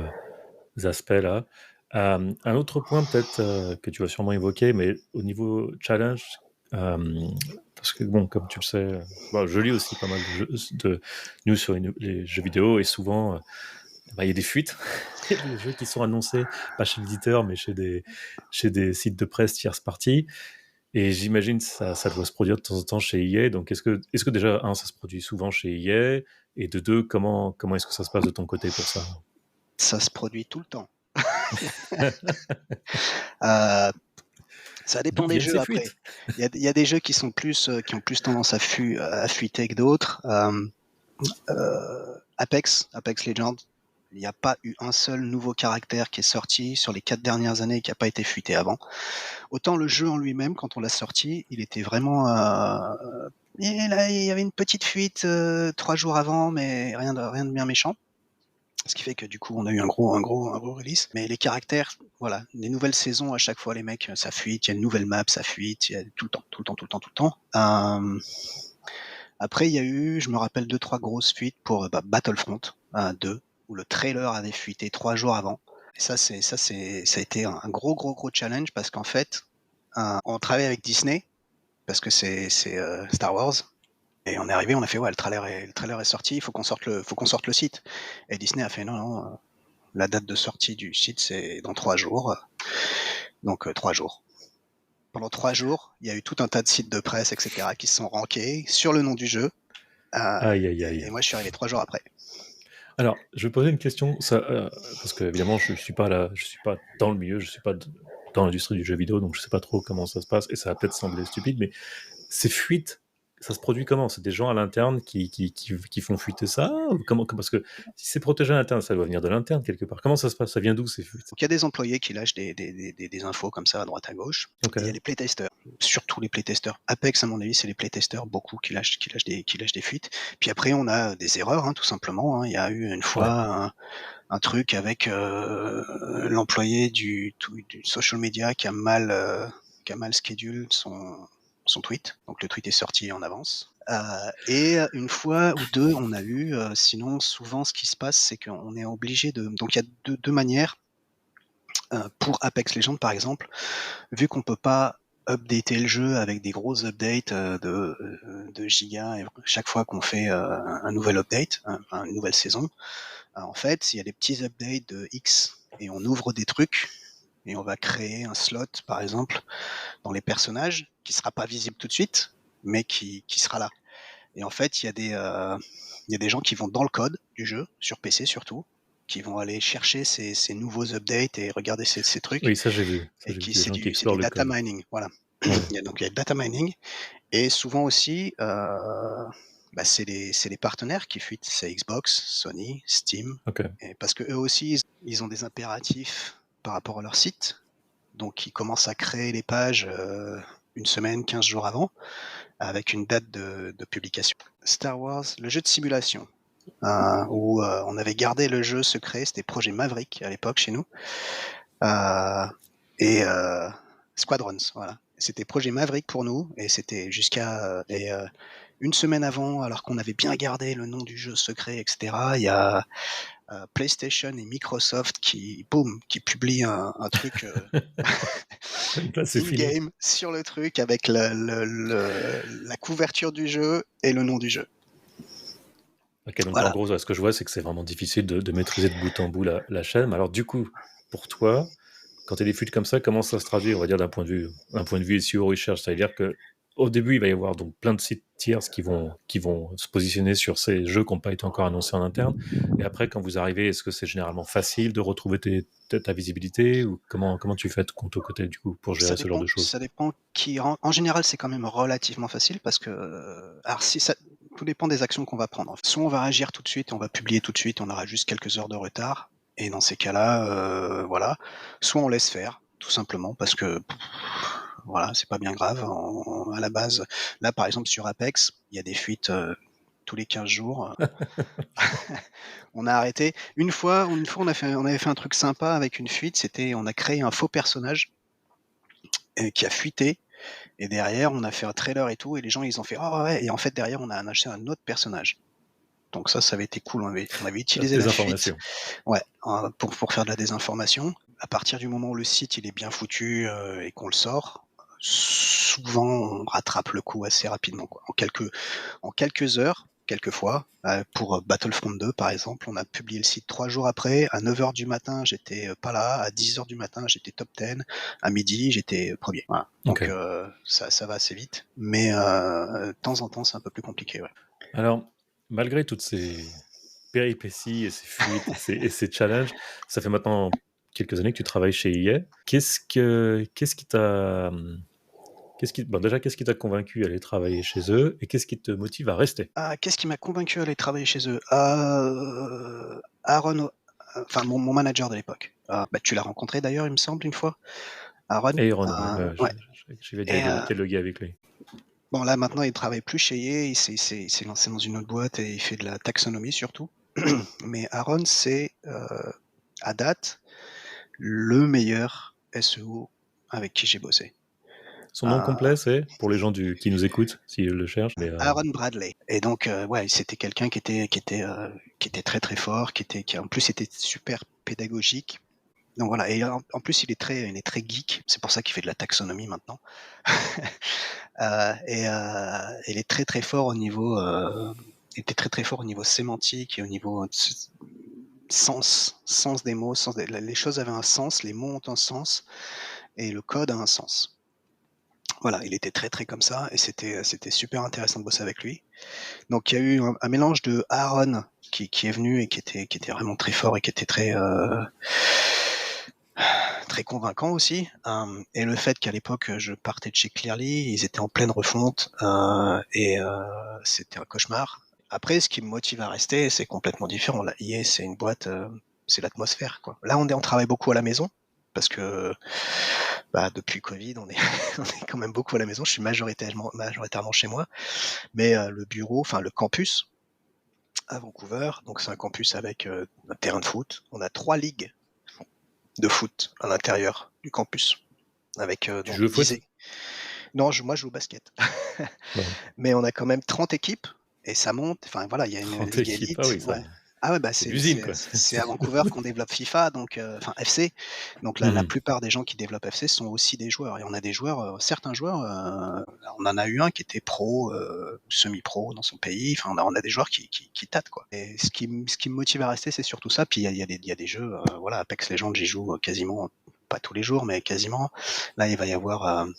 aspects-là. Un autre point peut-être que tu vas sûrement évoquer, mais au niveau challenge, parce que bon, comme tu le sais, bon, je lis aussi pas mal de news sur les jeux vidéo et souvent il y a des fuites. Il y a des jeux qui sont annoncés, pas chez l'éditeur, mais chez des sites de presse tierce partie. Et j'imagine que ça doit se produire de temps en temps chez EA. Donc, est-ce que déjà, un, ça se produit souvent chez EA? Et de deux, comment est-ce que ça se passe de ton côté pour ça? Ça se produit tout le temps. Euh, Ça dépend D'où des viennent jeux ces après. fuites? Il y a des jeux qui sont plus, qui ont plus tendance à fuiter que d'autres. Apex Legends, il n'y a pas eu un seul nouveau caractère qui est sorti sur les 4 dernières années qui n'a pas été fuité avant. Autant le jeu en lui-même, quand on l'a sorti, il était vraiment... et là, il y avait une petite fuite 3 jours avant, mais rien de bien méchant. Ce qui fait que du coup, on a eu un gros release. Mais les caractères, voilà, les nouvelles saisons, à chaque fois, les mecs, ça fuite. Il y a une nouvelle map, ça fuite. Il y a tout le temps. Après, il y a eu, je me rappelle, 2-3 grosses fuites pour Battlefront 2, où le trailer avait fuité 3 jours avant. Et ça a été un gros challenge parce qu'en fait, on travaille avec Disney parce que c'est Star Wars. Et on est arrivé, on a fait ouais, le trailer est sorti, il faut qu'on sorte le site. Et Disney a fait non, la date de sortie du site c'est dans 3 jours. Donc 3 jours. Pendant 3 jours, il y a eu tout un tas de sites de presse, etc., qui se sont rankés sur le nom du jeu. Aïe, aïe, aïe. Et moi, je suis arrivé 3 jours après. Alors, je vais poser une question, parce que évidemment, je suis pas là, je suis pas dans le milieu, je suis pas dans l'industrie du jeu vidéo, donc je sais pas trop comment ça se passe, et ça va peut-être sembler stupide, mais ces fuites, ça se produit comment? C'est des gens à l'interne qui font fuiter ça? Ou parce que si c'est protégé à l'interne, ça doit venir de l'interne quelque part. Comment ça se passe? Ça vient d'où ces fuites? Donc il y a des employés qui lâchent des infos comme ça à droite à gauche. Ok. Et il y a les playtesters, surtout les playtesters. Apex, à mon avis, c'est les playtesters beaucoup qui lâchent des fuites. Puis après, on a des erreurs, hein, tout simplement, hein. Il y a eu une Ouais. fois un truc avec l'employé du social media qui a mal schedule son tweet. Donc le tweet est sorti en avance. Et une fois ou deux, on a eu. Sinon, souvent, ce qui se passe, c'est qu'on est obligé de. Donc il y a deux manières. Pour Apex Legends, par exemple, vu qu'on peut pas updater le jeu avec des grosses updates de gigas et chaque fois qu'on fait un nouvel update, une nouvelle saison, en fait, il y a des petits updates de X et on ouvre des trucs et on va créer un slot, par exemple, dans les personnages qui sera pas visible tout de suite, mais qui sera là. Et en fait, il y a des gens qui vont dans le code du jeu, sur PC surtout, qui vont aller chercher ces nouveaux updates et regarder ces trucs. Oui, ça j'ai vu. Ça, Et j'ai vu qui des gens qui c'est explorent du le data code. mining, voilà. Ouais. Donc il y a le data mining et souvent aussi Bah, c'est les partenaires qui fuitent, c'est Xbox, Sony, Steam, OK. et parce qu'eux aussi, ils ont des impératifs par rapport à leur site, donc ils commencent à créer les pages, 1 semaine, 15 jours avant, avec une date de publication. Star Wars, le jeu de simulation, où, on avait gardé le jeu secret, c'était Projet Maverick à l'époque chez nous, heu et Squadrons, voilà. C'était Projet Maverick pour nous et c'était jusqu'à, 1 semaine avant, alors qu'on avait bien gardé le nom du jeu secret et cetera, il y a, PlayStation et Microsoft qui boum, qui publient un truc, Là, c'est fini. in-game sur le truc avec la couverture du jeu et le nom du jeu. OK, donc en Voilà. gros, ce que je vois, c'est que c'est vraiment difficile de maîtriser de bout en bout la chaîne. Mais alors du coup, pour toi, quand tu as des fuites comme ça, comment ça se traduit, on va dire, d'un point de vue SEO recherche? C'est-à-dire qu'au début, il va y avoir donc plein de sites tierces qui vont se positionner sur ces jeux qui n'ont pas été encore annoncés en interne. Et après, quand vous arrivez, est-ce que c'est généralement facile de retrouver ta visibilité ou comment tu fais de ton côté, du coup, pour Ça gérer ce genre dépend de choses? ça dépend qui en général, c'est quand même relativement facile parce que, alors si ça tout dépend des actions qu'on va prendre. Soit on va agir tout de suite, on va publier tout de suite, on aura juste quelques heures de retard et dans ces cas-là, voilà. Soit on laisse faire, tout simplement parce que, voilà, c'est pas bien grave. À la base, là, par exemple, sur Apex, il y a des fuites, tous les 15 jours, on a arrêté. Une fois, on avait fait un truc sympa avec une fuite, c'était on a créé un faux personnage, qui a fuité et derrière on a fait un trailer et tout et les gens ils ont fait: «Ah ouais» et en fait derrière on a acheté un autre personnage. Donc ça avait été cool, on avait utilisé la fuite, Désinformation. ouais, pour faire de la désinformation. À partir du moment où le site il est bien foutu, et qu'on le sort, souvent on rattrape le coup assez rapidement quoi. En quelques heures, quelquefois, pour, Battlefront 2 par exemple, on a publié le site 3 jours après, à 9 heures du matin, j'étais, pas là, à 10 heures du matin, j'étais top 10, à midi, j'étais, 1er. Voilà. Donc OK. ça va assez vite, mais de temps en temps, c'est un peu plus compliqué, ouais. Alors, malgré toutes ces péripéties et ces fuites et ces challenges, ça fait maintenant quelques années que tu travailles chez EA. Qu'est-ce qui t'a, déjà, qu'est-ce qui t'a convaincu à aller travailler chez eux et qu'est-ce qui te motive à rester? Qu'est-ce qui m'a convaincu à aller travailler chez eux? Aaron o enfin mon manager de l'époque. Bah, tu l'as rencontré d'ailleurs, il me semble, une fois? Aaron? Aaron, ouais, ouais, Ouais j'ai déjà et dialogué avec lui. bon là maintenant il travaille plus chez EA, il s'est lancé dans une autre boîte et il fait de la taxonomie surtout. Mais Aaron, c'est, à date, le meilleur SEO avec qui j'ai bossé. Son nom Heu, complet, c'est? Pour les gens qui nous écoutent, s'ils le cherchent, mais Aaron Bradley et donc ouais, c'était quelqu'un qui était très, très fort, qui en plus était super pédagogique. Donc voilà et en plus il est très geek, c'est pour ça qu'il fait de la taxonomie maintenant. Il est très, très fort au niveau, il était très, très fort au niveau sémantique et au niveau sens des mots, sens des les choses avaient un sens, les mots ont un sens et le code a un sens. Voilà, il était très, très comme ça et c'était super intéressant de bosser avec lui. Donc il y a eu un mélange de Aaron qui est venu et qui était vraiment très fort et qui était très, très convaincant aussi, et le fait qu'à l'époque, je partais de chez Clearly, ils étaient en pleine refonte, c'était un cauchemar. Après ce qui me motive à rester, c'est complètement différent. Là, EA, c'est une boîte, c'est l'atmosphère, quoi. Là, on travaille beaucoup à la maison parce que, bah, depuis Covid, on est on est quand même beaucoup à la maison. Je suis majoritairement chez moi, mais le bureau, enfin le campus à Vancouver, donc c'est un campus avec, un terrain de foot. On a 3 ligues de foot à l'intérieur du campus avec, tu donc joues au 10 foot? é non, moi je joue au basket. Ouais. Mais on a quand même 30 équipes et ça monte, enfin voilà, il y a une 30 ligue équipes, ah élite, oui, ça ouais. Ah ouais, bah, c'est c'est l'usine, c'est quoi. c'est à Vancouver qu'on développe FIFA donc enfin FC, donc la Mmh. plupart des gens qui développent FC sont aussi des joueurs et on a des joueurs, certains joueurs, on en a eu un qui était pro, semi-pro dans son pays, enfin on a des joueurs qui tâtent quoi et ce qui me motive à rester, c'est surtout ça. Puis il y a des jeux, voilà, Apex Legends, j'y joue, quasiment pas tous les jours, mais quasiment. Là, il va y avoir, heu,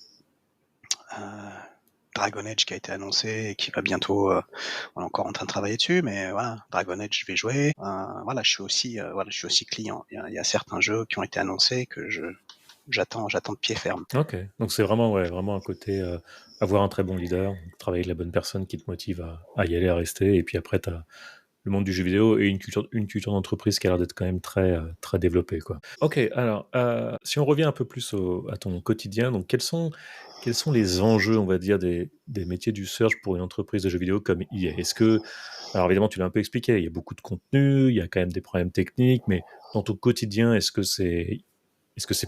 Dragon Age qui a été annoncé et qui va bientôt, on est encore en train de travailler dessus, mais voilà, Dragon Age, je vais jouer. Voilà, je suis aussi client. Il y a certains jeux qui ont été annoncés que j'attends de pied ferme. OK, donc c'est vraiment, ouais, vraiment un côté, avoir un très bon leader, travailler avec la bonne personne qui te motive à y aller, à rester et puis après tu as le monde du jeu vidéo et une culture d'entreprise qui a l'air d'être quand même très, très développée, quoi. OK, alors, si on revient un peu plus à ton quotidien, donc quels sont les enjeux, on va dire, des métiers du search pour une entreprise de jeux vidéo comme EA? Alors évidemment, tu l'as un peu expliqué, il y a beaucoup de contenu, il y a quand même des problèmes techniques, mais dans ton quotidien, est-ce que c'est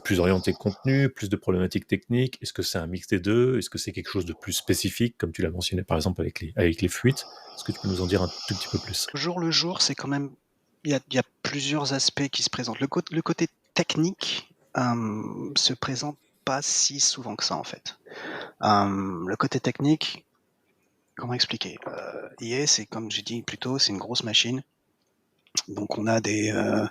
plus orienté contenu, plus de problématiques techniques? Est-ce que c'est un mix des 2? Est-ce que c'est quelque chose de plus spécifique, comme tu l'as mentionné, par exemple, avec les fuites? Est-ce que tu peux nous en dire un tout petit peu plus? Au jour le jour, c'est quand même il y a plusieurs aspects qui se présentent. Le côté technique, se présente pas si souvent que ça, en fait. Le côté technique, comment expliquer? EA, c'est comme j'ai dit plus tôt, c'est une grosse machine. Donc on a une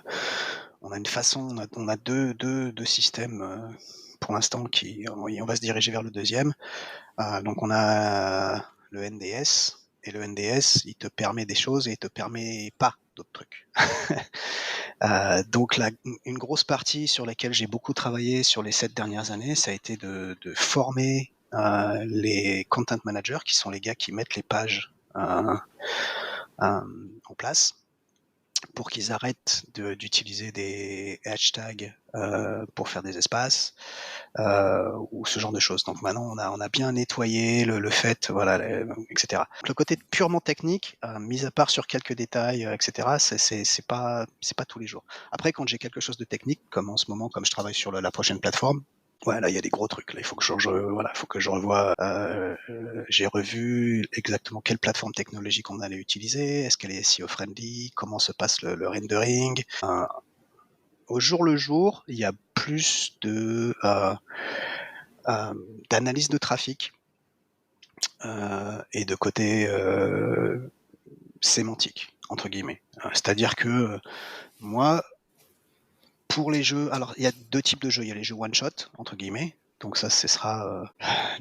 façon, on a deux systèmes, pour l'instant qui on va se diriger vers le deuxième. Donc on a le NDS et le NDS, il te permet des choses et il te permet pas d'autres trucs. Donc une grosse partie sur laquelle j'ai beaucoup travaillé sur les 7 dernières années, ça a été de former les content managers, qui sont les gars qui mettent les pages en place, pour qu'ils arrêtent d'utiliser des hashtags pour faire des espaces, ou ce genre de choses. Donc maintenant, on a bien nettoyé le fait, voilà, etc. Le côté purement technique, mis à part sur quelques détails, etc., c'est pas tous les jours. Après, quand j'ai quelque chose de technique, comme en ce moment, comme je travaille sur la prochaine plateforme, ouais, là, il y a des gros trucs. Là, il faut que voilà, faut que je revoie. J'ai revu exactement quelle plateforme technologique on allait utiliser. Est-ce qu'elle est SEO friendly? Comment se passe le rendering? Au jour le jour, il y a plus d'analyse de trafic et de côté sémantique, entre guillemets. C'est-à-dire que moi, pour les jeux, alors il y a deux types de jeux. Il y a les jeux one-shot, entre guillemets. Donc ça, ce sera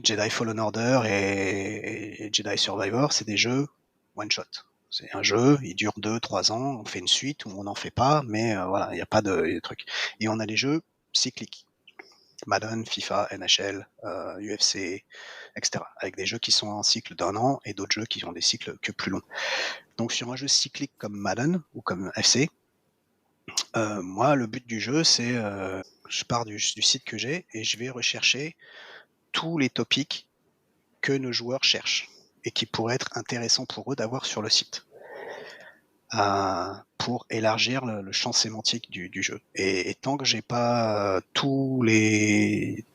Jedi Fallen Order et Jedi Survivor. C'est des jeux one-shot. C'est un jeu, il dure 2-3 ans, on fait une suite ou on n'en fait pas, mais voilà, il n'y a pas de truc. Et on a les jeux cycliques. Madden, FIFA, NHL, UFC, etc. Avec des jeux qui sont en cycle d'1 an et d'autres jeux qui ont des cycles que plus longs. Donc sur un jeu cyclique comme Madden ou comme FC, moi le but du jeu c'est je pars du site que j'ai et je vais rechercher tous les topics que nos joueurs cherchent et qui pourraient être intéressants pour eux d'avoir sur le site. Pour élargir le champ sémantique du jeu. Et tant que j'ai pas tous les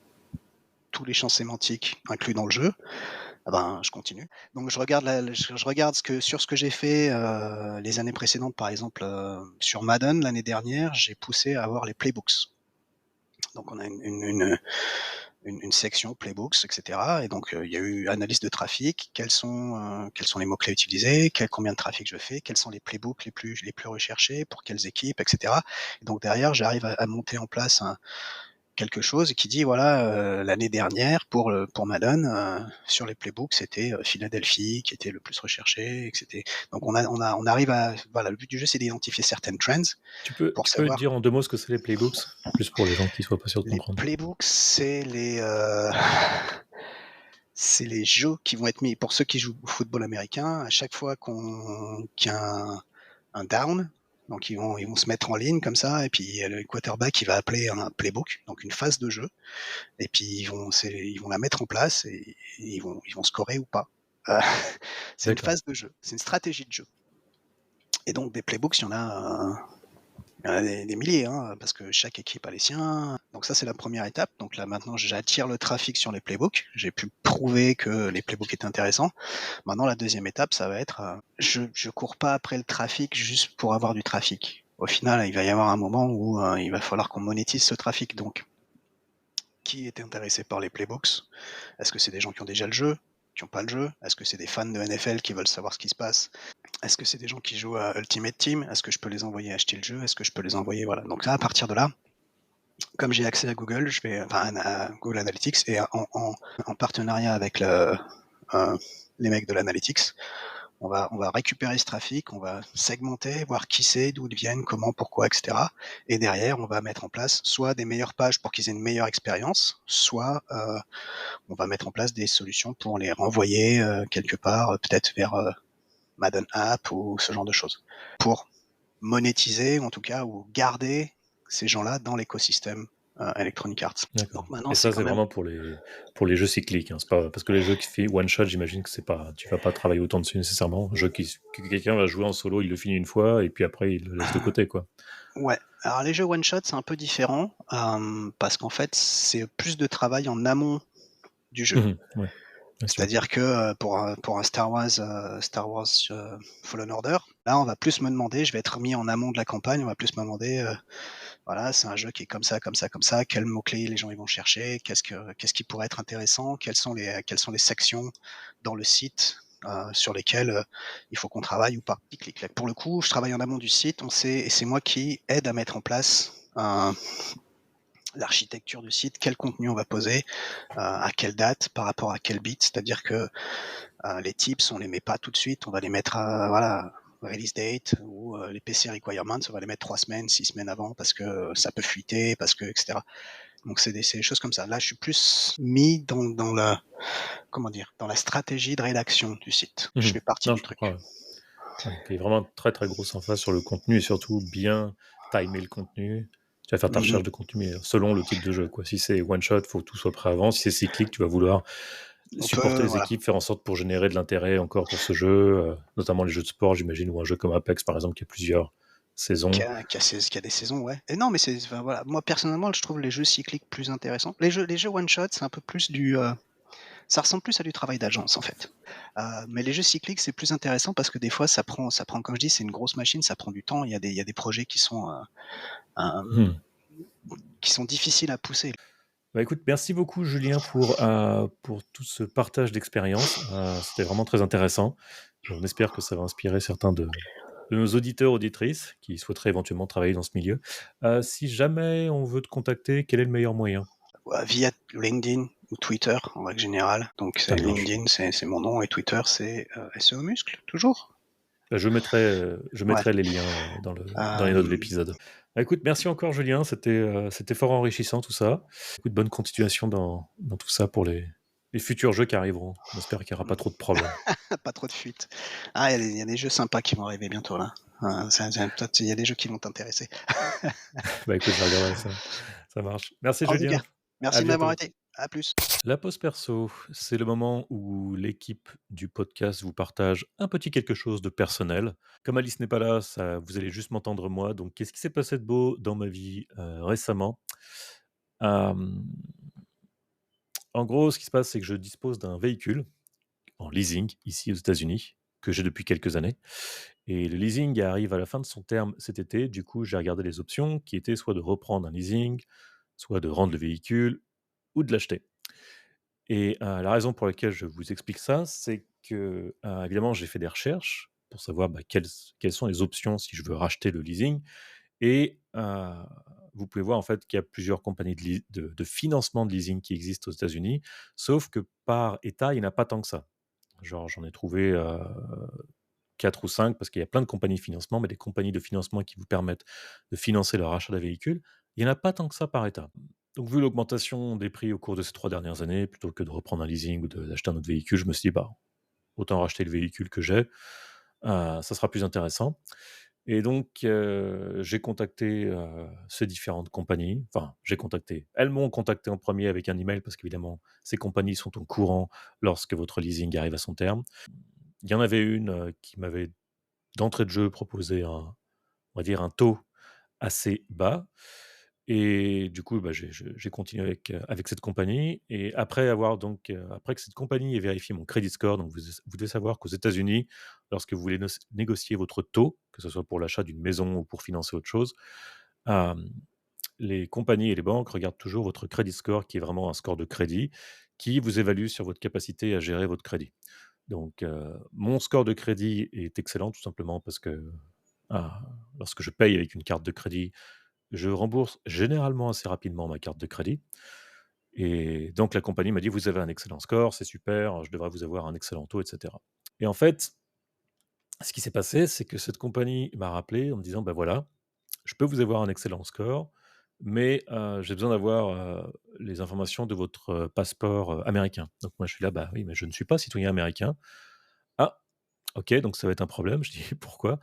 champs sémantiques inclus dans le jeu, ben, je continue. Donc je regarde sur ce que j'ai fait les années précédentes, par exemple sur Madden l'année dernière, j'ai poussé à avoir les playbooks. Donc on a une section playbooks, etc. Et donc il y a eu analyse de trafic, quels sont les mots-clés utilisés, combien de trafic je fais, quels sont les playbooks les plus recherchés, pour quelles équipes, etc. Et donc derrière, j'arrive à monter en place quelque chose qui dit voilà l'année dernière pour Madden sur les playbooks c'était Philadelphie qui était le plus recherché, etc. Donc on arrive à voilà, le but du jeu c'est d'identifier certaines trends Tu peux pour tu peux savoir. dire en 2 mots ce que c'est les playbooks? Plus pour les gens qui soient pas sûrs de Les comprendre. playbooks c'est les c'est les jeux qui vont être mis pour ceux qui jouent au football américain à chaque fois qu'il y a un down. Donc ils vont se mettre en ligne comme ça et puis le quarterback il va appeler un playbook, donc une phase de jeu. Et puis ils vont la mettre en place et ils vont scorer ou pas. Euh, c'est une D'accord. phase de jeu, c'est une stratégie de jeu. Et donc des playbooks, il y en a des milliers, hein, parce que chaque équipe a les siens. Donc ça c'est la première étape. Donc là maintenant j'attire le trafic sur les playbooks. J'ai pu prouver que les playbooks étaient intéressants. Maintenant la deuxième étape ça va être, je cours pas après le trafic juste pour avoir du trafic. Au final il va y avoir un moment où il va falloir qu'on monétise ce trafic. Donc qui est intéressé par les playbooks? Est-ce que c'est des gens qui ont déjà le jeu, qui n'ont pas le jeu? Est-ce que c'est des fans de NFL qui veulent savoir ce qui se passe? Est-ce que c'est des gens qui jouent à Ultimate Team? Est-ce que je peux les envoyer acheter le jeu? Est-ce que je peux les envoyer, voilà. Donc là, à partir de là, comme j'ai accès à Google, à Google Analytics et en partenariat avec les mecs de l'Analytics, On va récupérer ce trafic, on va segmenter, voir qui c'est, d'où ils viennent, comment, pourquoi, et cetera, et derrière, on va mettre en place soit des meilleures pages pour qu'ils aient une meilleure expérience, soit, on va mettre en place des solutions pour les renvoyer, quelque part, peut-être vers, Madden App ou ce genre de choses. Pour monétiser, en tout cas, ou garder ces gens-là dans l'écosystème, Electronic Arts. D'accord. Donc maintenant, Et c'est ça, quand c'est même vraiment pour les jeux cycliques, hein. C'est pas parce que les jeux qui fait one shot, j'imagine que c'est pas, tu vas pas travailler autant dessus nécessairement. Un jeu que quelqu'un va jouer en solo, il le finit une fois et puis après il le laisse de côté, quoi. ouais. Alors les jeux one shot, c'est un peu différent, parce qu'en fait, c'est plus de travail en amont du jeu. Mhm. Ouais, bien sûr. C'est-à-dire que, pour un Star Wars, Fallen Order, là, on va plus me demander, je vais être mis en amont de la campagne, on va plus me demander, voilà, c'est un jeu qui est comme ça, comme ça, comme ça, quels mots-clés les gens ils vont chercher, qu'est-ce qui pourrait être intéressant, quelles sont les sections dans le site, sur lesquelles, il faut qu'on travaille ou pas. Clic, clic. Pour le coup, je travaille en amont du site, on sait et c'est moi qui aide à mettre en place, l'architecture du site, quel contenu on va poser, à quelle date, par rapport à quel bit. C'est-à-dire que les tips, on les met pas tout de suite, on va les mettre à, voilà, release date ou les PC requirements, on va les mettre 3 semaines, 6 semaines avant parce que ça peut fuiter, parce que, etc. Donc c'est des choses comme ça. Là, je suis plus mis dans la, comment dire, dans la stratégie de rédaction du site. Je Mhm. fais partie Non, du je comprends. truc. Ouais. Ouais, qu'il y ait vraiment très très grosse emphase sur le contenu et surtout bien timer le contenu. Tu vas faire ta Mhm. recherche de contenu mais selon le type de jeu, quoi. Si c'est one shot, faut que tout soit prêt avant. Si c'est cyclique, tu vas vouloir On supporter peut, les voilà, équipes, faire en sorte pour générer de l'intérêt encore pour ce jeu, notamment les jeux de sport, j'imagine, ou un jeu comme Apex, par exemple, qui a plusieurs saisons. qui a des saisons, ouais. Et non, mais c'est, enfin, voilà. Moi personnellement, je trouve les jeux cycliques plus intéressants. Les jeux one shot, c'est un peu plus ça ressemble plus à du travail d'agence en fait. Mais les jeux cycliques, c'est plus intéressant parce que des fois, ça prend, comme je dis, c'est une grosse machine, ça prend du temps. Il y a des projets euh, Hmm. qui sont difficiles à pousser. Bah, écoute, merci beaucoup, Julien, pour tout ce partage d'expérience. C'était vraiment très intéressant. Et on espère que ça va inspirer certains de nos auditeurs, auditrices, qui souhaiteraient éventuellement travailler dans ce milieu. Si jamais on veut te contacter, quel est le meilleur moyen? Via LinkedIn ou Twitter en règle générale. Donc Ça marche. LinkedIn, c'est mon nom et Twitter, c'est SEO Muscle, toujours. Bah, je Ouais. mettrai les liens dans les notes de Euh, l'épisode. Bah, écoute, merci encore, Julien. C'était fort enrichissant tout ça. Écoute, bonne continuation dans tout ça pour les futurs jeux qui arriveront. On espère qu'il n'y aura pas trop de problèmes. Pas trop de fuite. Ah, il y a des jeux sympas qui vont arriver bientôt là. Peut-être il y a des jeux qui vont t'intéresser. Bah écoute, je regarderai ça. Ça marche. Merci, En tout cas, Julien. À merci de m'avoir bientôt. été. À plus. La pause perso, c'est le moment où l'équipe du podcast vous partage un petit quelque chose de personnel. Comme Alice n'est pas là, ça, vous allez juste m'entendre moi. Donc, qu'est-ce qui s'est passé de beau dans ma vie récemment? Euh, En gros, ce qui se passe, c'est que je dispose d'un véhicule en leasing ici aux États-Unis que j'ai depuis quelques années. Et le leasing arrive à la fin de son terme cet été. Du coup, j'ai regardé les options qui étaient soit de reprendre un leasing, soit de rendre le véhicule ou de l'acheter. Et la raison pour laquelle je vous explique ça, c'est que, évidemment, j'ai fait des recherches pour savoir, bah, quelles sont les options si je veux racheter le leasing et vous pouvez voir, en fait, qu'il y a plusieurs compagnies de financement de leasing qui existent aux États-Unis, sauf que par État, il n'y en a pas tant que ça. Genre, j'en ai trouvé, 4 ou 5 parce qu'il y a plein de compagnies de financement, mais des compagnies de financement qui vous permettent de financer le rachat d'un véhicule, il n'y en a pas tant que ça par État. Donc vu l'augmentation des prix au cours de ces 3 dernières années, plutôt que de reprendre un leasing ou d'acheter un autre véhicule, je me suis dit: «Bah, autant racheter le véhicule que j'ai, ça sera plus intéressant». Et donc j'ai contacté, ces différentes compagnies. Enfin, j'ai contacté. Elles m'ont contacté en premier avec un email parce qu'évidemment, ces compagnies sont au courant lorsque votre leasing arrive à son terme. Il y en avait une, qui m'avait d'entrée de jeu proposé on va dire un taux assez bas et du coup, bah, j'ai continué avec cette compagnie et après avoir donc, après que cette compagnie ait vérifié mon credit score, donc vous devez savoir qu'aux États-Unis, lorsque vous voulez négocier votre taux, que ce soit pour l'achat d'une maison ou pour financer autre chose, hem, les compagnies et les banques regardent toujours votre credit score qui est vraiment un score de crédit, qui vous évalue sur votre capacité à gérer votre crédit. Donc, mon score de crédit est excellent tout simplement parce que, ah, lorsque je paye avec une carte de crédit, je rembourse généralement assez rapidement ma carte de crédit et donc la compagnie m'a dit: «Vous avez un excellent score, c'est super, je devrais vous avoir un excellent taux» et cetera et en fait, Ce qui s'est passé, c'est que cette compagnie m'a rappelé en me disant: «Bah, voilà, je peux vous avoir un excellent score, mais j'ai besoin d'avoir, les informations de votre, passeport, américain». Donc moi, je suis là: «Bah, oui, mais je ne suis pas citoyen américain». «Ah, OK, donc ça va être un problème». Je dis: «Pourquoi?»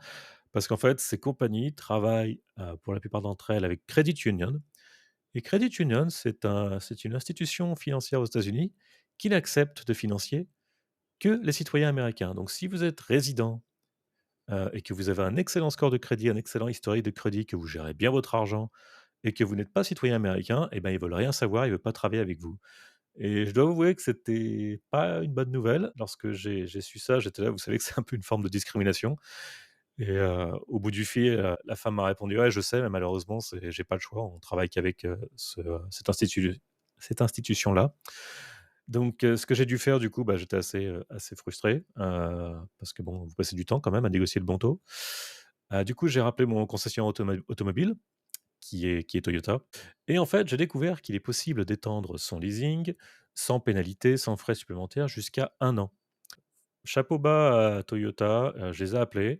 Parce qu'en fait, ces compagnies travaillent, pour la plupart d'entre elles avec Credit Union et Credit Union, c'est une institution financière aux États-Unis qui n'accepte de financer que les citoyens américains. Donc si vous êtes résident, et que vous avez un excellent score de crédit, un excellent historique de crédit, que vous gérez bien votre argent et que vous n'êtes pas citoyen américain, eh ben, ils veulent rien savoir, ils veulent pas travailler avec vous. Et je dois avouer que c'était pas une bonne nouvelle. Lorsque j'ai su ça, j'étais là, vous savez que c'est un peu une forme de discrimination et au bout du fil, la femme m'a répondu: «Ouais, je sais, mais malheureusement, j'ai pas le choix. On travaille qu'avec, cette institution-là». Donc ce que j'ai dû faire du coup, bah, j'étais assez frustré, parce que bon, vous passez du temps quand même à négocier le bon taux. Du coup, j'ai rappelé mon concessionnaire automobile qui est Toyota et en fait, j'ai découvert qu'il est possible d'étendre son leasing sans pénalité, sans frais supplémentaires jusqu'à 1 an. Chapeau bas à Toyota, je les ai appelés.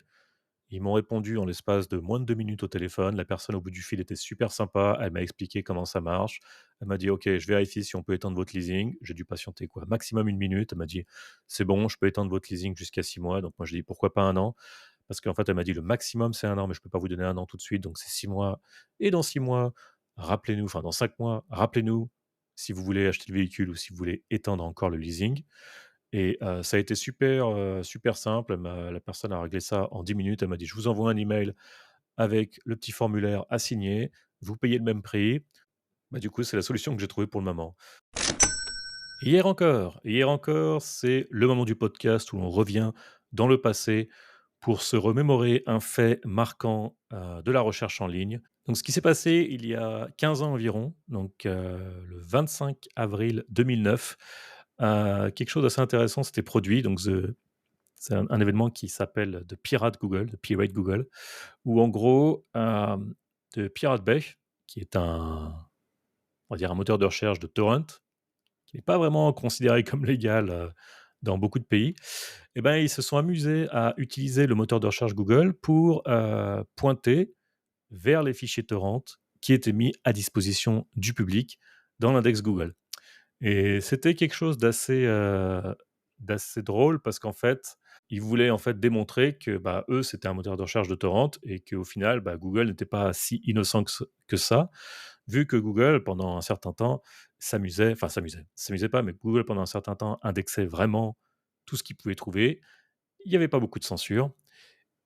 Ils m'ont répondu en l'espace de moins de 2 minutes au téléphone. La personne au bout du fil était super sympa. Elle m'a expliqué comment ça marche. Elle m'a dit: «OK, je vérifie si on peut étendre votre leasing». J'ai dû patienter quoi, maximum 1 minute. Elle m'a dit: «C'est bon, je peux étendre votre leasing jusqu'à 6 mois». Donc moi, j'ai dit: «Pourquoi pas 1 an?» Parce qu'en fait, elle m'a dit: «Le maximum, c'est 1 an, mais je peux pas vous donner 1 an tout de suite, donc c'est 6 mois et dans 6 mois, rappelez-nous, enfin dans 5 mois, rappelez-nous si vous voulez acheter le véhicule ou si vous voulez étendre encore le leasing». Et ça a été super simple. La personne a réglé ça en 10 minutes. Elle m'a dit: «Je vous envoie un email avec le petit formulaire à signer. Vous payez le même prix». Bah, du coup, c'est la solution que j'ai trouvée pour le moment. Hier encore, c'est le moment du podcast où l'on revient dans le passé pour se remémorer un fait marquant, de la recherche en ligne. Donc ce qui s'est passé il y a 15 ans environ, donc le 25 avril 2009, quelque chose d'assez intéressant s'était produit. Donc c'est un événement qui s'appelle The Pirate Google, où en gros, The Pirate Bay, qui est on va dire un moteur de recherche de torrent, qui n'est pas vraiment considéré comme légal, dans beaucoup de pays, et ben, ils se sont amusés à utiliser le moteur de recherche Google pour, pointer vers les fichiers torrent qui étaient mis à disposition du public dans l'index Google. Et c'était quelque chose d'assez drôle parce qu'en fait, ils voulaient en fait démontrer que, bah, eux, c'était un moteur de recherche de torrent et qu'au final, bah, Google n'était pas si innocent que ça, vu que Google, pendant un certain temps, s'amusait pas, mais Google, pendant un certain temps, indexait vraiment tout ce qu'il pouvait trouver. Il y avait pas beaucoup de censure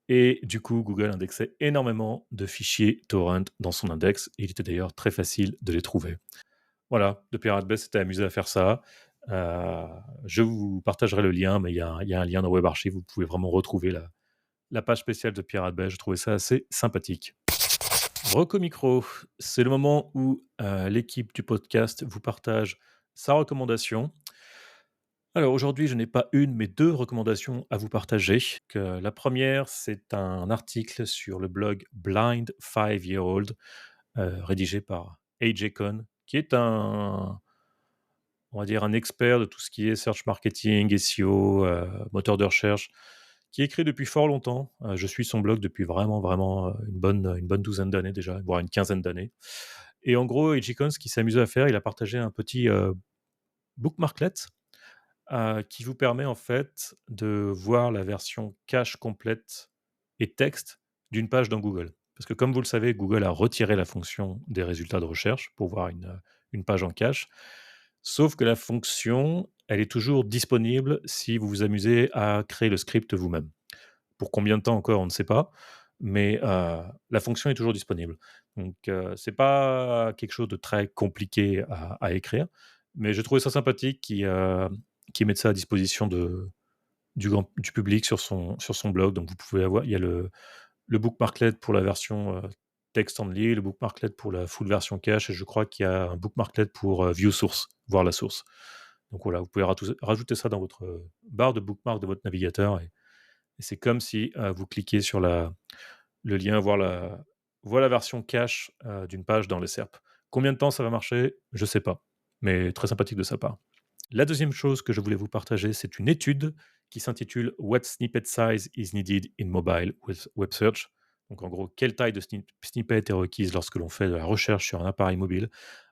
et du coup, Google indexait énormément de fichiers torrent dans son index et il était d'ailleurs très facile de les trouver. Voilà, The Pirate Bay s'était amusé à faire ça. Heu, je vous partagerai le lien, mais il y a un lien dans Web Archive, vous pouvez vraiment retrouver la page spéciale de Pirate Bay. Je trouvais ça assez sympathique. Reco micro, c'est le moment où, l'équipe du podcast vous partage sa recommandation. Alors aujourd'hui, je n'ai pas une, mais 2 recommandations à vous partager. La première, c'est un article sur le blog Blind Five Year Old, rédigé par AJ Cohn, qui est on va dire un expert de tout ce qui est search marketing, SEO, moteur de recherche, qui écrit depuis fort longtemps. Je suis son blog depuis vraiment, une bonne douzaine d'années déjà, voire une quinzaine d'années. Et en gros, Ejikon, ce qu'il s'est amusé à faire, il a partagé un petit, bookmarklet, qui vous permet en fait de voir la version cache complète et texte d'une page dans Google. Parce que comme vous le savez, Google a retiré la fonction des résultats de recherche pour voir une page en cache. Sauf que la fonction, elle est toujours disponible si vous vous amusez à créer le script vous-même. Pour combien de temps encore, on ne sait pas, mais la fonction est toujours disponible. Donc c'est pas quelque chose de très compliqué à écrire, mais j'ai trouvé ça sympathique qui mette ça à disposition du public sur son blog. Donc vous pouvez avoir il y a le bookmarklet pour la version, text only, le bookmarklet pour la full version cache et je crois qu'il y a un bookmarklet pour, view source, voir la source. Donc voilà, vous pouvez rajouter ça dans votre, barre de bookmark de votre navigateur et c'est comme si, vous cliquez sur le lien voir la version cache, d'une page dans le SERP. Combien de temps ça va marcher? Je sais pas, mais très sympathique de sa part. La deuxième chose que je voulais vous partager, c'est une étude qui s'intitule What snippet size is needed in mobile with web search. Donc en gros, quelle taille de snippet est requise lorsque l'on fait de la recherche sur un appareil mobile.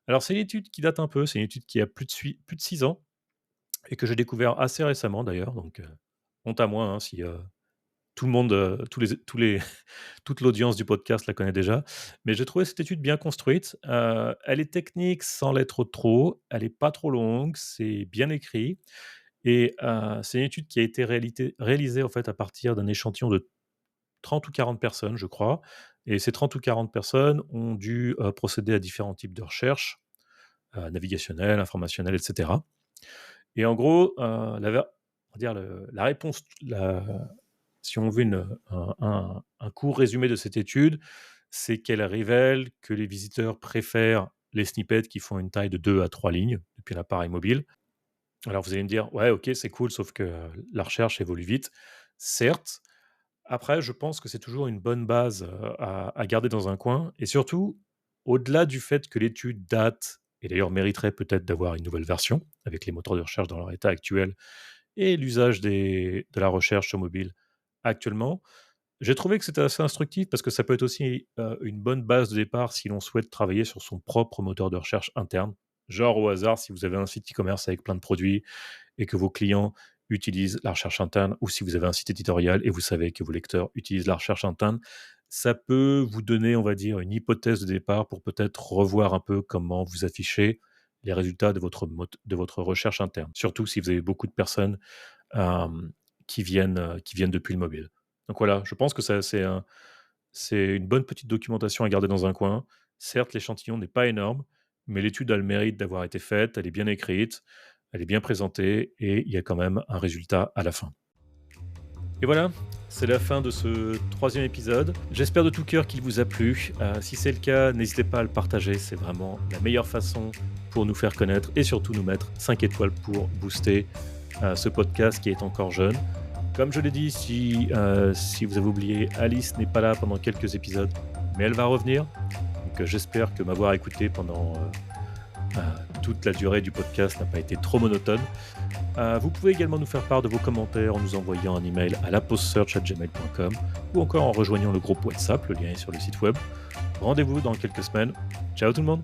Alors c'est une étude qui date un peu, c'est une étude qui a plus de 6 ans et que j'ai découvert assez récemment d'ailleurs. Donc honte à moi hein, si tout le monde, toute l'audience du podcast la connaît déjà. Mais j'ai trouvé cette étude bien construite. Elle est technique sans l'être trop. Elle est pas trop longue. C'est bien écrit. Et c'est une étude qui a été réalisée en fait à partir d'un échantillon de 30 ou 40 personnes, je crois. Et ces 30 ou 40 personnes ont dû procéder à différents types de recherches, navigationnelles, informationnelles, etc. Et en gros, on va dire la réponse, si on veut un court résumé de cette étude, c'est qu'elle révèle que les visiteurs préfèrent les snippets qui font une taille de 2 à 3 lignes depuis l'appareil mobile. Alors vous allez me dire, ouais, ok, c'est cool, sauf que la recherche évolue vite. Certes, après, je pense que c'est toujours une bonne base à garder dans un coin. Et surtout, au-delà du fait que l'étude date, et d'ailleurs mériterait peut-être d'avoir une nouvelle version, avec les moteurs de recherche dans leur état actuel, et l'usage de la recherche sur mobile actuellement, j'ai trouvé que c'était assez instructif parce que ça peut être aussi une bonne base de départ si l'on souhaite travailler sur son propre moteur de recherche interne. Genre au hasard, si vous avez un site e-commerce avec plein de produits et que vos clients utilisent la recherche interne, ou si vous avez un site éditorial et vous savez que vos lecteurs utilisent la recherche interne, ça peut vous donner, on va dire, une hypothèse de départ pour peut-être revoir un peu comment vous affichez les résultats de votre recherche interne. Surtout si vous avez beaucoup de personnes euh, qui viennent depuis le mobile. Donc voilà, je pense que c'est une bonne petite documentation à garder dans un coin. Certes, l'échantillon n'est pas énorme, mais l'étude a le mérite d'avoir été faite, elle est bien écrite, elle est bien présentée et il y a quand même un résultat à la fin. Et voilà, c'est la fin de ce 3e épisode. J'espère de tout cœur qu'il vous a plu. Si c'est le cas, n'hésitez pas à le partager, c'est vraiment la meilleure façon pour nous faire connaître et surtout nous mettre 5 étoiles pour booster ce podcast qui est encore jeune. Comme je l'ai dit, si vous avez oublié, Alice n'est pas là pendant quelques épisodes, mais elle va revenir. Donc j'espère que m'avoir écouté pendant toute la durée du podcast n'a pas été trop monotone. Vous pouvez également nous faire part de vos commentaires en nous envoyant un email à laposesearch@gmail.com ou encore en rejoignant le groupe WhatsApp, le lien est sur le site web. Rendez-vous dans quelques semaines. Ciao tout le monde!